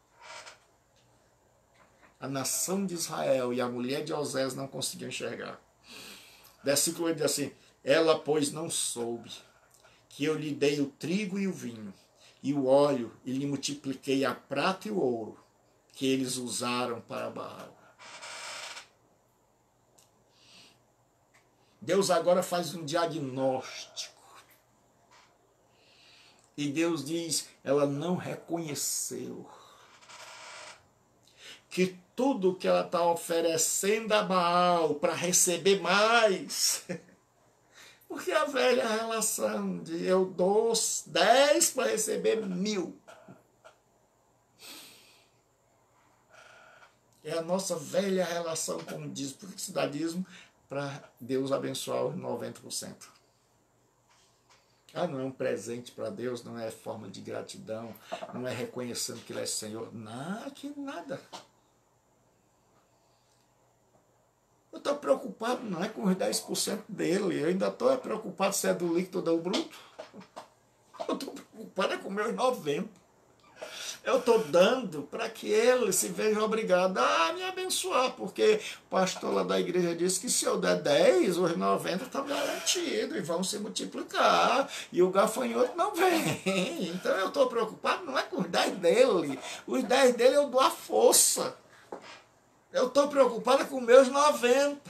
A nação de Israel e a mulher de Osés não conseguiam enxergar. Versículo 8 diz assim: ela, pois, não soube que eu lhe dei o trigo e o vinho, e o óleo, e lhe multipliquei a prata e o ouro, que eles usaram para Baal. Deus agora faz um diagnóstico. E Deus diz, ela não reconheceu que tudo que ela está oferecendo a Baal para receber mais, porque a velha relação de eu dou 10 para receber 1000. É a nossa velha relação com o dízimo. Por que se dá dízimo? para Deus abençoar os 90%. Não é um presente para Deus, não é forma de gratidão, não é reconhecendo que Ele é Senhor. Nada, que nada. Eu estou preocupado não é com os 10% dele, eu ainda estou preocupado se é do líquido ou do bruto. Eu estou preocupado com meus 90%. Eu estou dando para que ele se veja obrigado a me abençoar, porque o pastor lá da igreja disse que se eu der 10, os 90 estão garantidos e vão se multiplicar, e o gafanhoto não vem. Então eu estou preocupado não é com os 10 dele, os 10 dele eu dou a força. Eu estou preocupado com meus 90.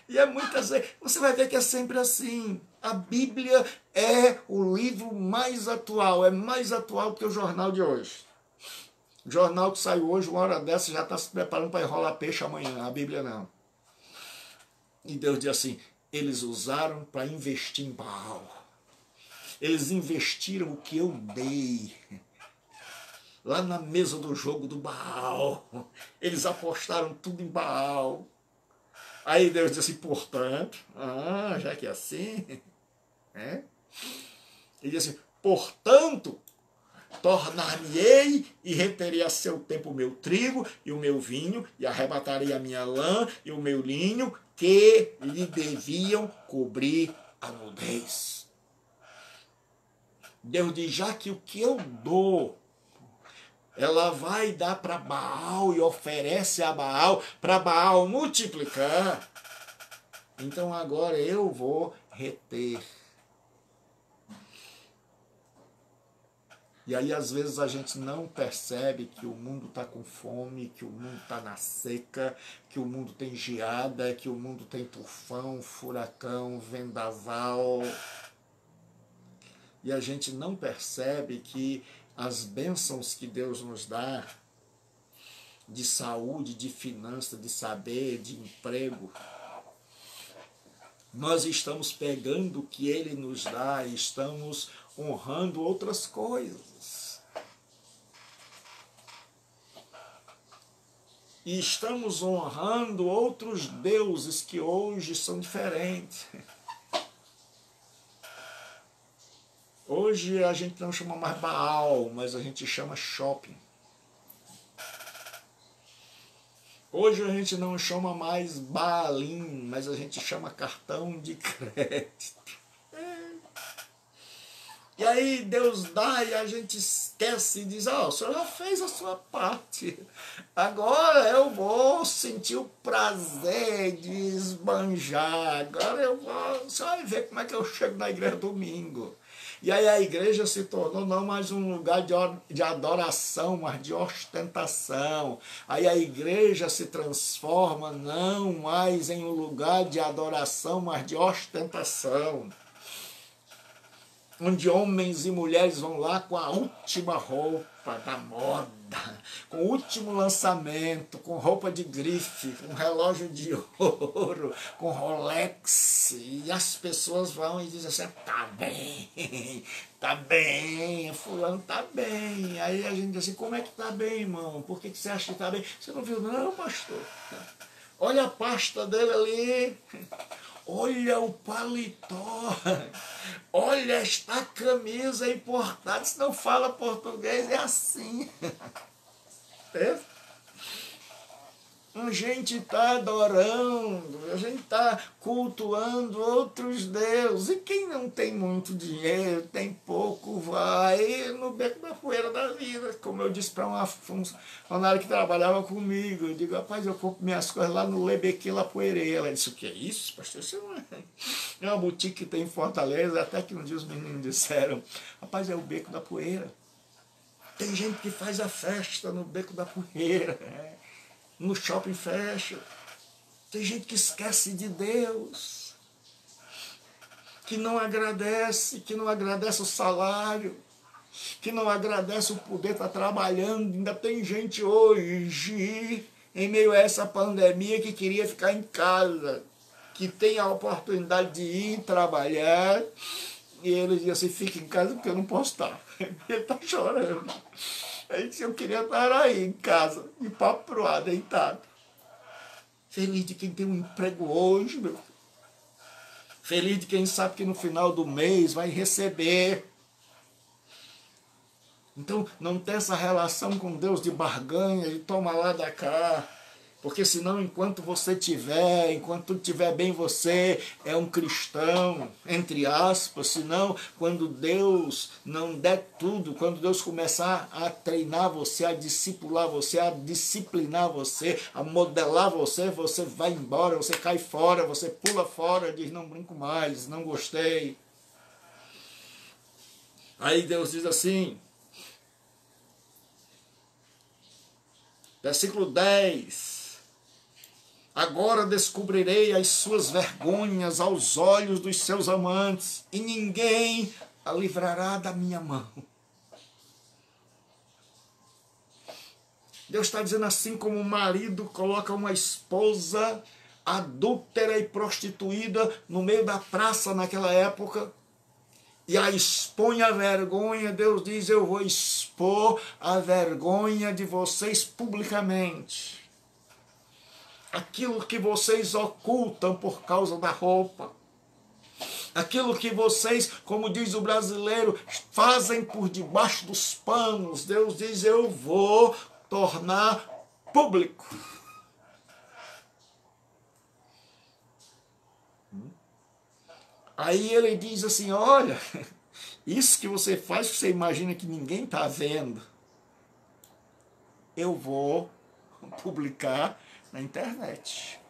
E é muitas vezes, você vai ver que é sempre assim. A Bíblia é o livro mais atual, é mais atual do que o jornal de hoje. O jornal que saiu hoje, uma hora dessa, já está se preparando para enrolar peixe amanhã. A Bíblia não. E Deus diz assim, eles usaram para investir em Baal. Eles investiram o que eu dei. Lá na mesa do jogo do Baal. Eles apostaram tudo em Baal. Aí Deus diz assim, portanto, já que é assim, ele diz assim, portanto, tornar-me-ei e reterei a seu tempo o meu trigo e o meu vinho, e arrebatarei a minha lã e o meu linho, que lhe deviam cobrir a nudez. Deus diz, já que o que eu dou, ela vai dar para Baal e oferece a Baal, para Baal multiplicar. Então agora eu vou reter. E aí às vezes a gente não percebe que o mundo está com fome, que o mundo está na seca, que o mundo tem geada, que o mundo tem tufão, furacão, vendaval. E a gente não percebe que as bênçãos que Deus nos dá, de saúde, de finança, de saber, de emprego, nós estamos pegando o que Ele nos dá e estamos honrando outras coisas. E estamos honrando outros deuses que hoje são diferentes. Hoje a gente não chama mais Baal, mas a gente chama shopping. Hoje a gente não chama mais Baalim, mas a gente chama cartão de crédito. E aí Deus dá e a gente esquece e diz, o Senhor já fez a sua parte. Agora eu vou sentir o prazer de esbanjar. Agora eu vou, você vai ver como é que eu chego na igreja domingo. E aí a igreja se tornou não mais um lugar de adoração, mas de ostentação. Aí a igreja se transforma não mais em um lugar de adoração, mas de ostentação. Onde homens e mulheres vão lá com a última roupa da moda, com o último lançamento, com roupa de grife, com relógio de ouro, com Rolex, e as pessoas vão e dizem assim, tá bem, fulano tá bem. Aí a gente diz assim, como é que tá bem, irmão? Por que você acha que tá bem? Você não viu? Não, pastor. Olha a pasta dele ali. Olha o paletó, olha esta camisa importada, se não fala português é assim. A gente está adorando, a gente está cultuando outros deuses. E quem não tem muito dinheiro, tem pouco, vai no beco da poeira da vida. Como eu disse para uma funcionária que trabalhava comigo, eu digo, rapaz, eu compro minhas coisas lá no Lebeque La Poeira. Ela disse, o que é isso, pastor? Isso não é uma boutique que tem em Fortaleza, até que um dia os meninos disseram, rapaz, é o Beco da Poeira. Tem gente que faz a festa no Beco da Poeira, no shopping fecha. Tem gente que esquece de Deus, que não agradece o salário, que não agradece o poder estar trabalhando. Ainda tem gente hoje, em meio a essa pandemia, que queria ficar em casa, que tem a oportunidade de ir trabalhar, e ele diz assim, fica em casa porque eu não posso estar. Ele está chorando. Aí disse, eu queria estar aí em casa, de papo pro ar, deitado. Feliz de quem tem um emprego hoje, meu. Feliz de quem sabe que no final do mês vai receber. Então, não tem essa relação com Deus de barganha, de toma lá da cá. Porque senão, enquanto tudo estiver bem, você é um cristão, entre aspas. Senão, quando Deus não der tudo, quando Deus começar a treinar você, a discipular você, a disciplinar você, a modelar você, você vai embora, você cai fora, você pula fora, diz, não brinco mais, não gostei. Aí Deus diz assim, versículo 10. Agora descobrirei as suas vergonhas aos olhos dos seus amantes, e ninguém a livrará da minha mão. Deus está dizendo assim, como o marido coloca uma esposa adúltera e prostituída no meio da praça naquela época, e a expõe a vergonha. Deus diz, eu vou expor a vergonha de vocês publicamente. Aquilo que vocês ocultam por causa da roupa. Aquilo que vocês, como diz o brasileiro, fazem por debaixo dos panos. Deus diz, eu vou tornar público. Aí ele diz assim, olha, isso que você faz, que você imagina que ninguém está vendo, eu vou publicar na internet.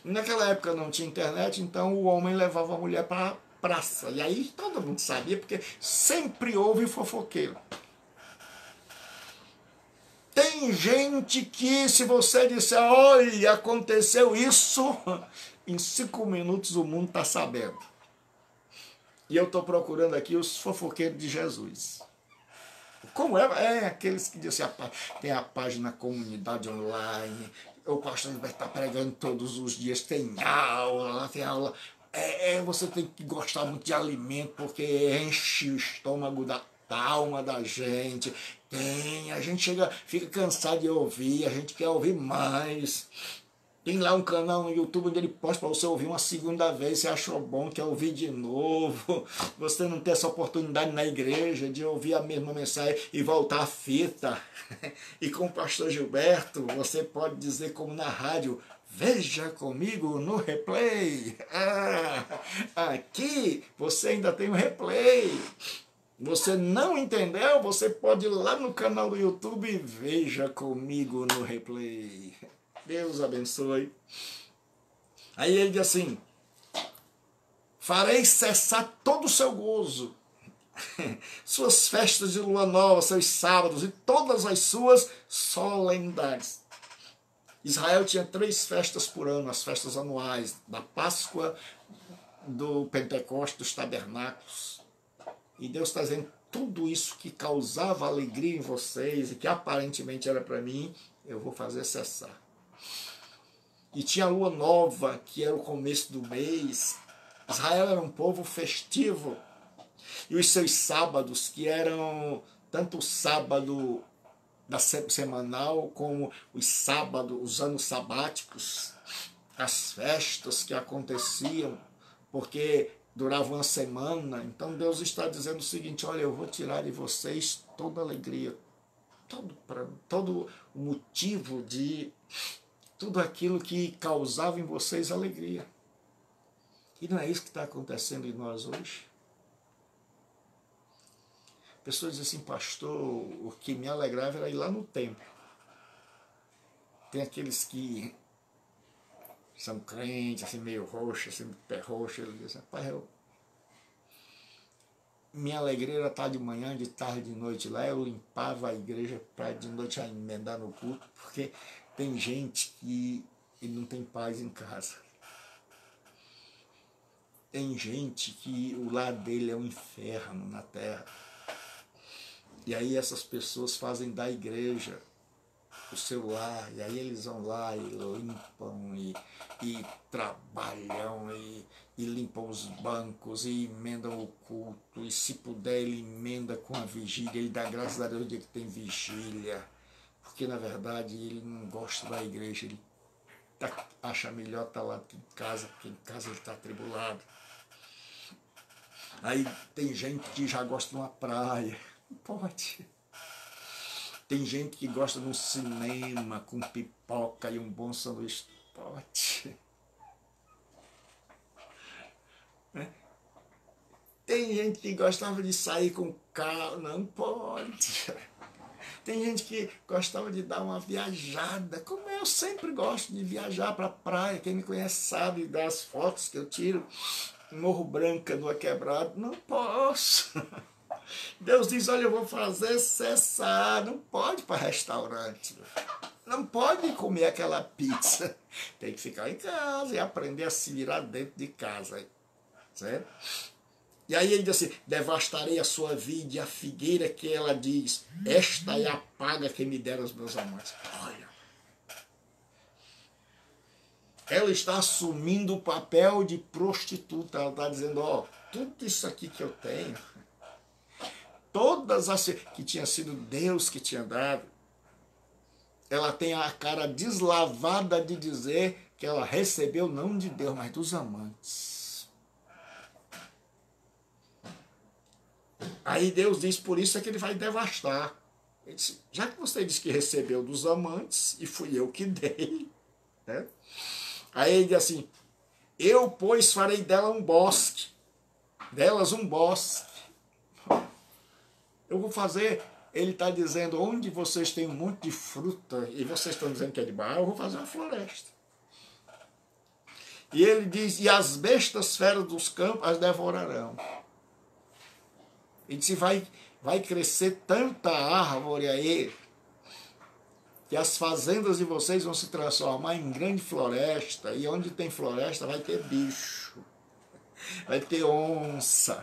Naquela época não tinha internet, então o homem levava a mulher para a praça. E aí todo mundo sabia, porque sempre houve fofoqueiro. Tem gente que, se você disser, olha, aconteceu isso, em 5 minutos o mundo está sabendo. E eu estou procurando aqui os fofoqueiros de Jesus. Como é aqueles que dizem, tem a página Comunidade Online, o pastor vai estar pregando todos os dias, tem aula. Você tem que gostar muito de alimento, porque enche o estômago da alma da gente. A gente fica cansado de ouvir, a gente quer ouvir mais. Tem lá um canal no YouTube onde ele posta para você ouvir uma segunda vez, você achou bom, quer ouvir de novo. Você não tem essa oportunidade na igreja de ouvir a mesma mensagem e voltar a fita. E com o pastor Gilberto, você pode dizer como na rádio, veja comigo no replay. Aqui você ainda tem um replay. Você não entendeu? Você pode ir lá no canal do YouTube e veja comigo no replay. Deus abençoe. Aí ele diz assim, farei cessar todo o seu gozo, suas festas de lua nova, seus sábados e todas as suas solenidades. Israel tinha 3 festas por ano, as festas anuais, da Páscoa, do Pentecostes, dos tabernáculos. E Deus está dizendo, tudo isso que causava alegria em vocês e que aparentemente era para mim, eu vou fazer cessar. E tinha a lua nova, que era o começo do mês. Israel era um povo festivo. E os seus sábados, que eram tanto o sábado da semanal, como os sábados, os anos sabáticos, as festas que aconteciam, porque duravam uma semana. Então Deus está dizendo o seguinte, olha, eu vou tirar de vocês toda a alegria, todo o motivo de tudo aquilo que causava em vocês alegria. E não é isso que está acontecendo em nós hoje? Pessoas dizem assim, pastor, o que me alegrava era ir lá no templo. Tem aqueles que são crentes, assim, meio roxo, assim, pé roxo, ele diz, rapaz, minha alegria era estar de manhã, de tarde, de noite lá, eu limpava a igreja para de noite emendar no culto, porque tem gente que ele não tem paz em casa. Tem gente que o lar dele é um inferno na terra. E aí essas pessoas fazem da igreja o seu lar, e aí eles vão lá e limpam, e trabalham, e limpam os bancos, e emendam o culto, e se puder ele emenda com a vigília, ele dá graças a Deus o dia que tem vigília, porque na verdade ele não gosta da igreja, ele acha melhor estar lá em casa, porque em casa ele está atribulado. Aí tem gente que já gosta de uma praia. Não pode. Tem gente que gosta de um cinema com pipoca e um bom sanduíche. Pode. Tem gente que gostava de sair com carro. Não pode. Tem gente que gostava de dar uma viajada. Como eu sempre gosto de viajar para a praia. Quem me conhece sabe das fotos que eu tiro em Morro Branco, numa quebrada. Não posso. Deus diz, olha, eu vou fazer cessar. Não pode ir para restaurante. Não pode comer aquela pizza. Tem que ficar em casa e aprender a se virar dentro de casa. Certo? E aí ele diz assim, devastarei a sua vida e a figueira que ela diz, esta é a paga que me deram os meus amantes. Olha, ela está assumindo o papel de prostituta. Ela está dizendo, ó, tudo isso aqui que eu tenho, todas as que tinha sido Deus que tinha dado, ela tem a cara deslavada de dizer que ela recebeu não de Deus, mas dos amantes. Aí Deus diz, por isso é que ele vai devastar. Ele disse, já que você disse que recebeu dos amantes, e fui eu que dei, né? Aí ele diz assim, eu, pois, farei delas um bosque. Eu vou fazer, ele está dizendo, onde vocês têm um monte de fruta, e vocês estão dizendo que é de Baal, eu vou fazer uma floresta. E ele diz, e as bestas feras dos campos as devorarão. Ele disse, vai crescer tanta árvore aí, que as fazendas de vocês vão se transformar em grande floresta, e onde tem floresta vai ter bicho, vai ter onça,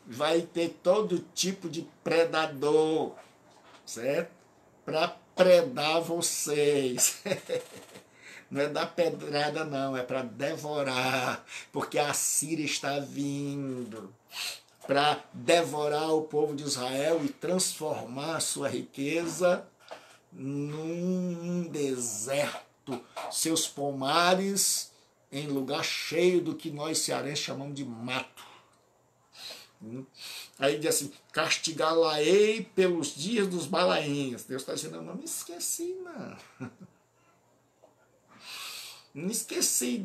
vai ter todo tipo de predador, certo? Para predar vocês. Não é dar pedrada não, é para devorar, porque a Síria está vindo para devorar o povo de Israel e transformar a sua riqueza num deserto, seus pomares em lugar cheio do que nós cearenses chamamos de mato. Aí diz assim, castigá-la-ei pelos dias dos balaíns. Deus está dizendo, eu não me esqueci, não. Não esqueci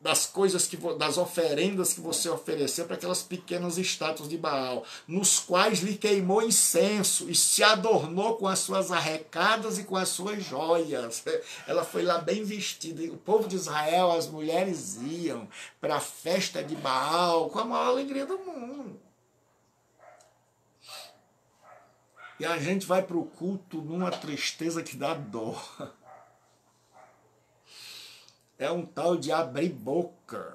das coisas, das oferendas que você ofereceu para aquelas pequenas estátuas de Baal, nos quais lhe queimou incenso e se adornou com as suas arrecadas e com as suas joias. Ela foi lá bem vestida. O povo de Israel, as mulheres iam para a festa de Baal com a maior alegria do mundo. E a gente vai para o culto numa tristeza que dá dor. É um tal de abrir boca.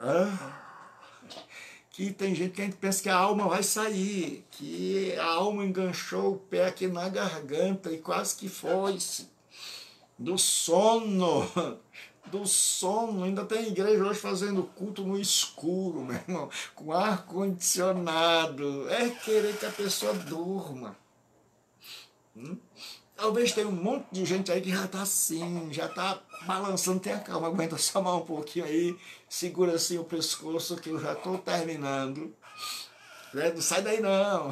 Que tem gente que a gente pensa que a alma vai sair, que a alma enganchou o pé aqui na garganta e quase que foi-se. Do sono. Do sono. Ainda tem igreja hoje fazendo culto no escuro, meu irmão, com ar-condicionado. É querer que a pessoa durma. Talvez tenha um monte de gente aí que já está assim, já está balançando, tenha calma, aguenta só mais um pouquinho aí, segura assim o pescoço que eu já estou terminando. Não sai daí não.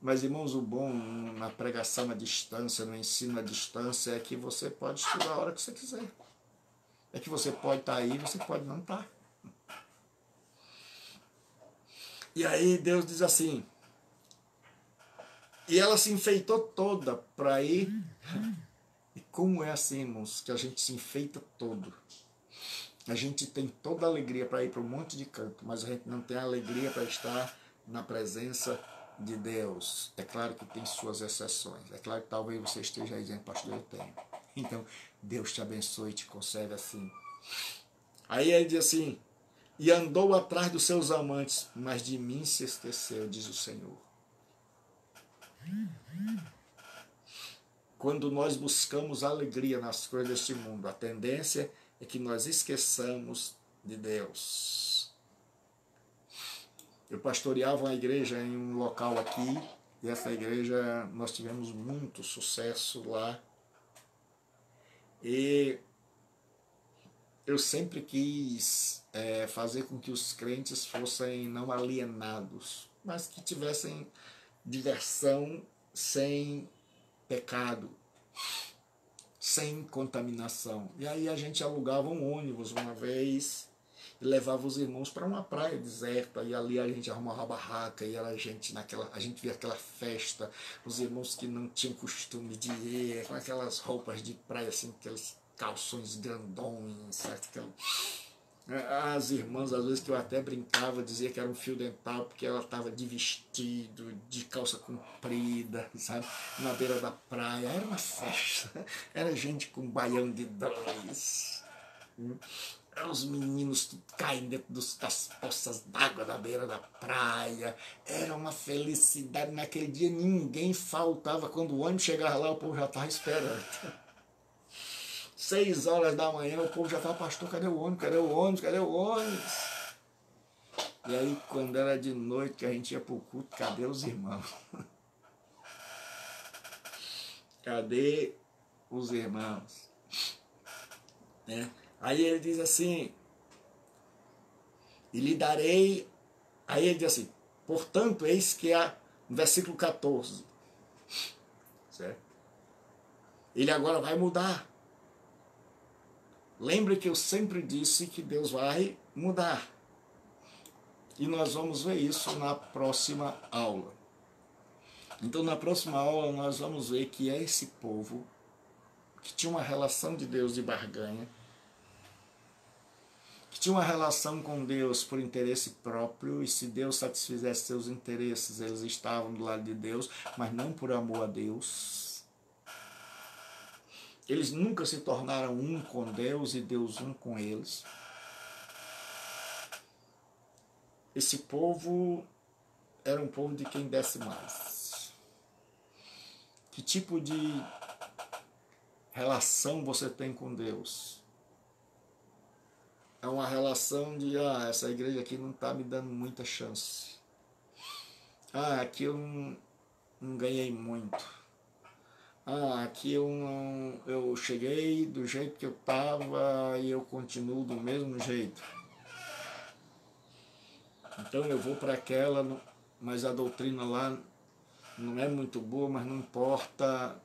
Mas, irmãos, o bom na pregação à distância, no ensino à distância, é que você pode estudar a hora que você quiser. É que você pode estar aí, você pode não estar. E aí Deus diz assim, e ela se enfeitou toda para ir. E como é assim, irmãos, que a gente se enfeita todo. A gente tem toda a alegria para ir para um monte de canto, mas a gente não tem a alegria para estar na presença de Deus. É claro que tem suas exceções. É claro que talvez você esteja aí dizendo, pastor, eu tenho. Então, Deus te abençoe e te conserve assim. Aí ele diz assim, e andou atrás dos seus amantes, mas de mim se esqueceu, diz o Senhor. Quando nós buscamos alegria nas coisas deste mundo, a tendência é que nós esqueçamos de Deus. Eu pastoreava uma igreja em um local aqui, e essa igreja nós tivemos muito sucesso lá. E eu sempre quis fazer com que os crentes fossem não alienados, mas que tivessem diversão sem pecado, sem contaminação. E aí a gente alugava um ônibus uma vez e levava os irmãos para uma praia deserta, e ali a gente arrumava a barraca, e era a gente via aquela festa, os irmãos que não tinham costume de ir, com aquelas roupas de praia, assim, aqueles calções grandões, certo? As irmãs, às vezes, que eu até brincava, dizia que era um fio dental, porque ela estava de vestido, de calça comprida, sabe, na beira da praia. Era uma festa, era gente com baião de dois. Os meninos caindo dentro das poças d'água da beira da praia. Era uma felicidade. Naquele dia ninguém faltava. Quando o ônibus chegava lá, o povo já estava esperando. 6 horas da manhã, o povo já estava: pastor, cadê o ônibus? Cadê o ônibus? Cadê o ônibus? E aí, quando era de noite que a gente ia para o culto, cadê os irmãos? Cadê os irmãos? Né? Aí ele diz assim, e lhe darei, aí ele diz assim, portanto, eis que há, no versículo 14, certo? Ele agora vai mudar. Lembre que eu sempre disse que Deus vai mudar. E nós vamos ver isso na próxima aula. Então, na próxima aula, nós vamos ver que é esse povo que tinha uma relação de Deus de barganha, que tinha uma relação com Deus por interesse próprio, e se Deus satisfizesse seus interesses, eles estavam do lado de Deus, mas não por amor a Deus. Eles nunca se tornaram um com Deus e Deus um com eles. Esse povo era um povo de quem desse mais. Que tipo de relação você tem com Deus? É uma relação de, essa igreja aqui não está me dando muita chance. Aqui eu não ganhei muito. Aqui eu cheguei do jeito que eu estava e eu continuo do mesmo jeito. Então eu vou para aquela, mas a doutrina lá não é muito boa, mas não importa.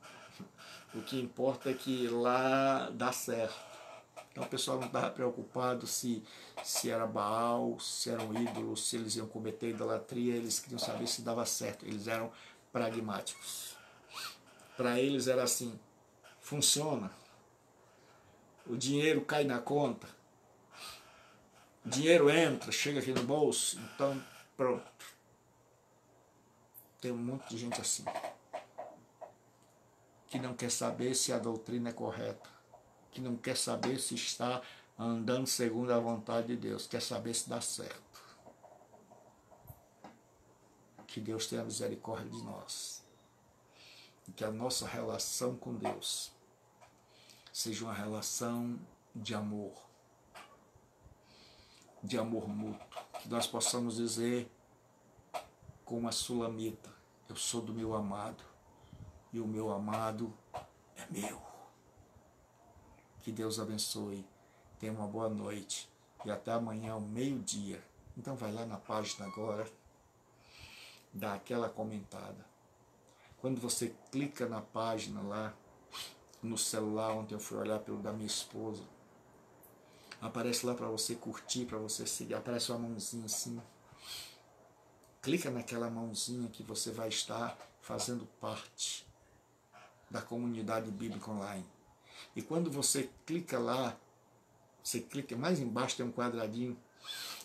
O que importa é que lá dá certo. Então o pessoal não estava preocupado se era Baal, se era um ídolo, se eles iam cometer idolatria, eles queriam saber se dava certo. Eles eram pragmáticos. Para eles era assim, funciona. O dinheiro cai na conta. O dinheiro entra, chega aqui no bolso, então pronto. Tem um monte de gente assim, que não quer saber se a doutrina é correta, que não quer saber se está andando segundo a vontade de Deus, quer saber se dá certo. Que Deus tenha misericórdia de nós. E que a nossa relação com Deus seja uma relação de amor mútuo. Que nós possamos dizer, como a Sulamita, eu sou do meu amado e o meu amado é meu. Que Deus abençoe. Tenha uma boa noite e até amanhã ao meio-dia. Então vai lá na página agora, dá aquela comentada. Quando você clica na página lá, no celular, ontem eu fui olhar pelo da minha esposa, aparece lá para você curtir, para você seguir, aparece uma mãozinha assim. Clica naquela mãozinha que você vai estar fazendo parte da comunidade bíblica online. E quando você clica lá, você clica mais embaixo, tem um quadradinho,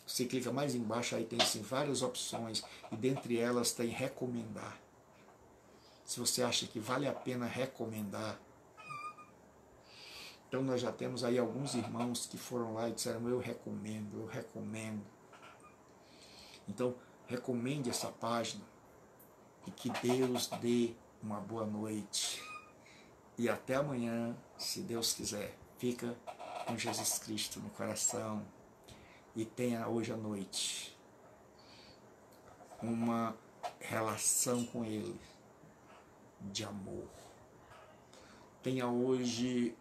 você clica mais embaixo, aí tem assim, várias opções, e dentre elas tem recomendar. Se você acha que vale a pena recomendar, então nós já temos aí alguns irmãos que foram lá e disseram, eu recomendo. Então, recomende essa página e que Deus dê uma boa noite. E até amanhã, se Deus quiser. Fica com Jesus Cristo no coração e tenha hoje à noite uma relação com Ele de amor. Tenha hoje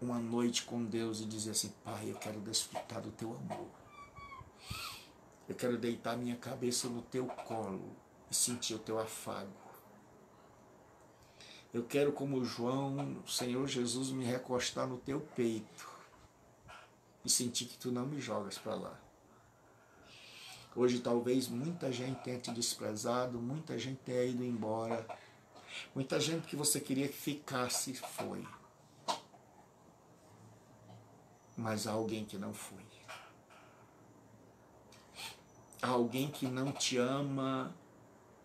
uma noite com Deus e dizer assim: Pai, eu quero desfrutar do teu amor. Eu quero deitar minha cabeça no teu colo e sentir o teu afago. Eu quero, como João, Senhor Jesus, me recostar no teu peito e sentir que tu não me jogas para lá. Hoje talvez muita gente tenha te desprezado, muita gente tenha ido embora, muita gente que você queria que ficasse foi. Mas há alguém que não foi. Há alguém que não te ama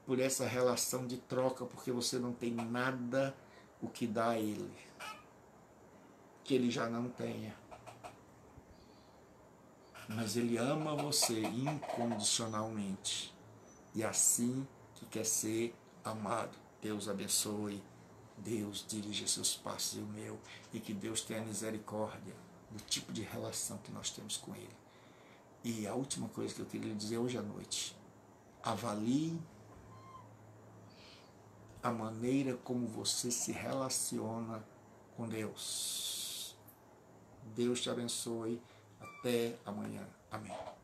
por essa relação de troca, porque você não tem nada o que dar a ele, que ele já não tenha. Mas ele ama você incondicionalmente, e assim que quer ser amado. Deus abençoe, Deus dirija seus passos e o meu, e que Deus tenha misericórdia do tipo de relação que nós temos com ele. E a última coisa que eu queria dizer hoje à noite: avalie a maneira como você se relaciona com Deus. Deus te abençoe. Até amanhã. Amém.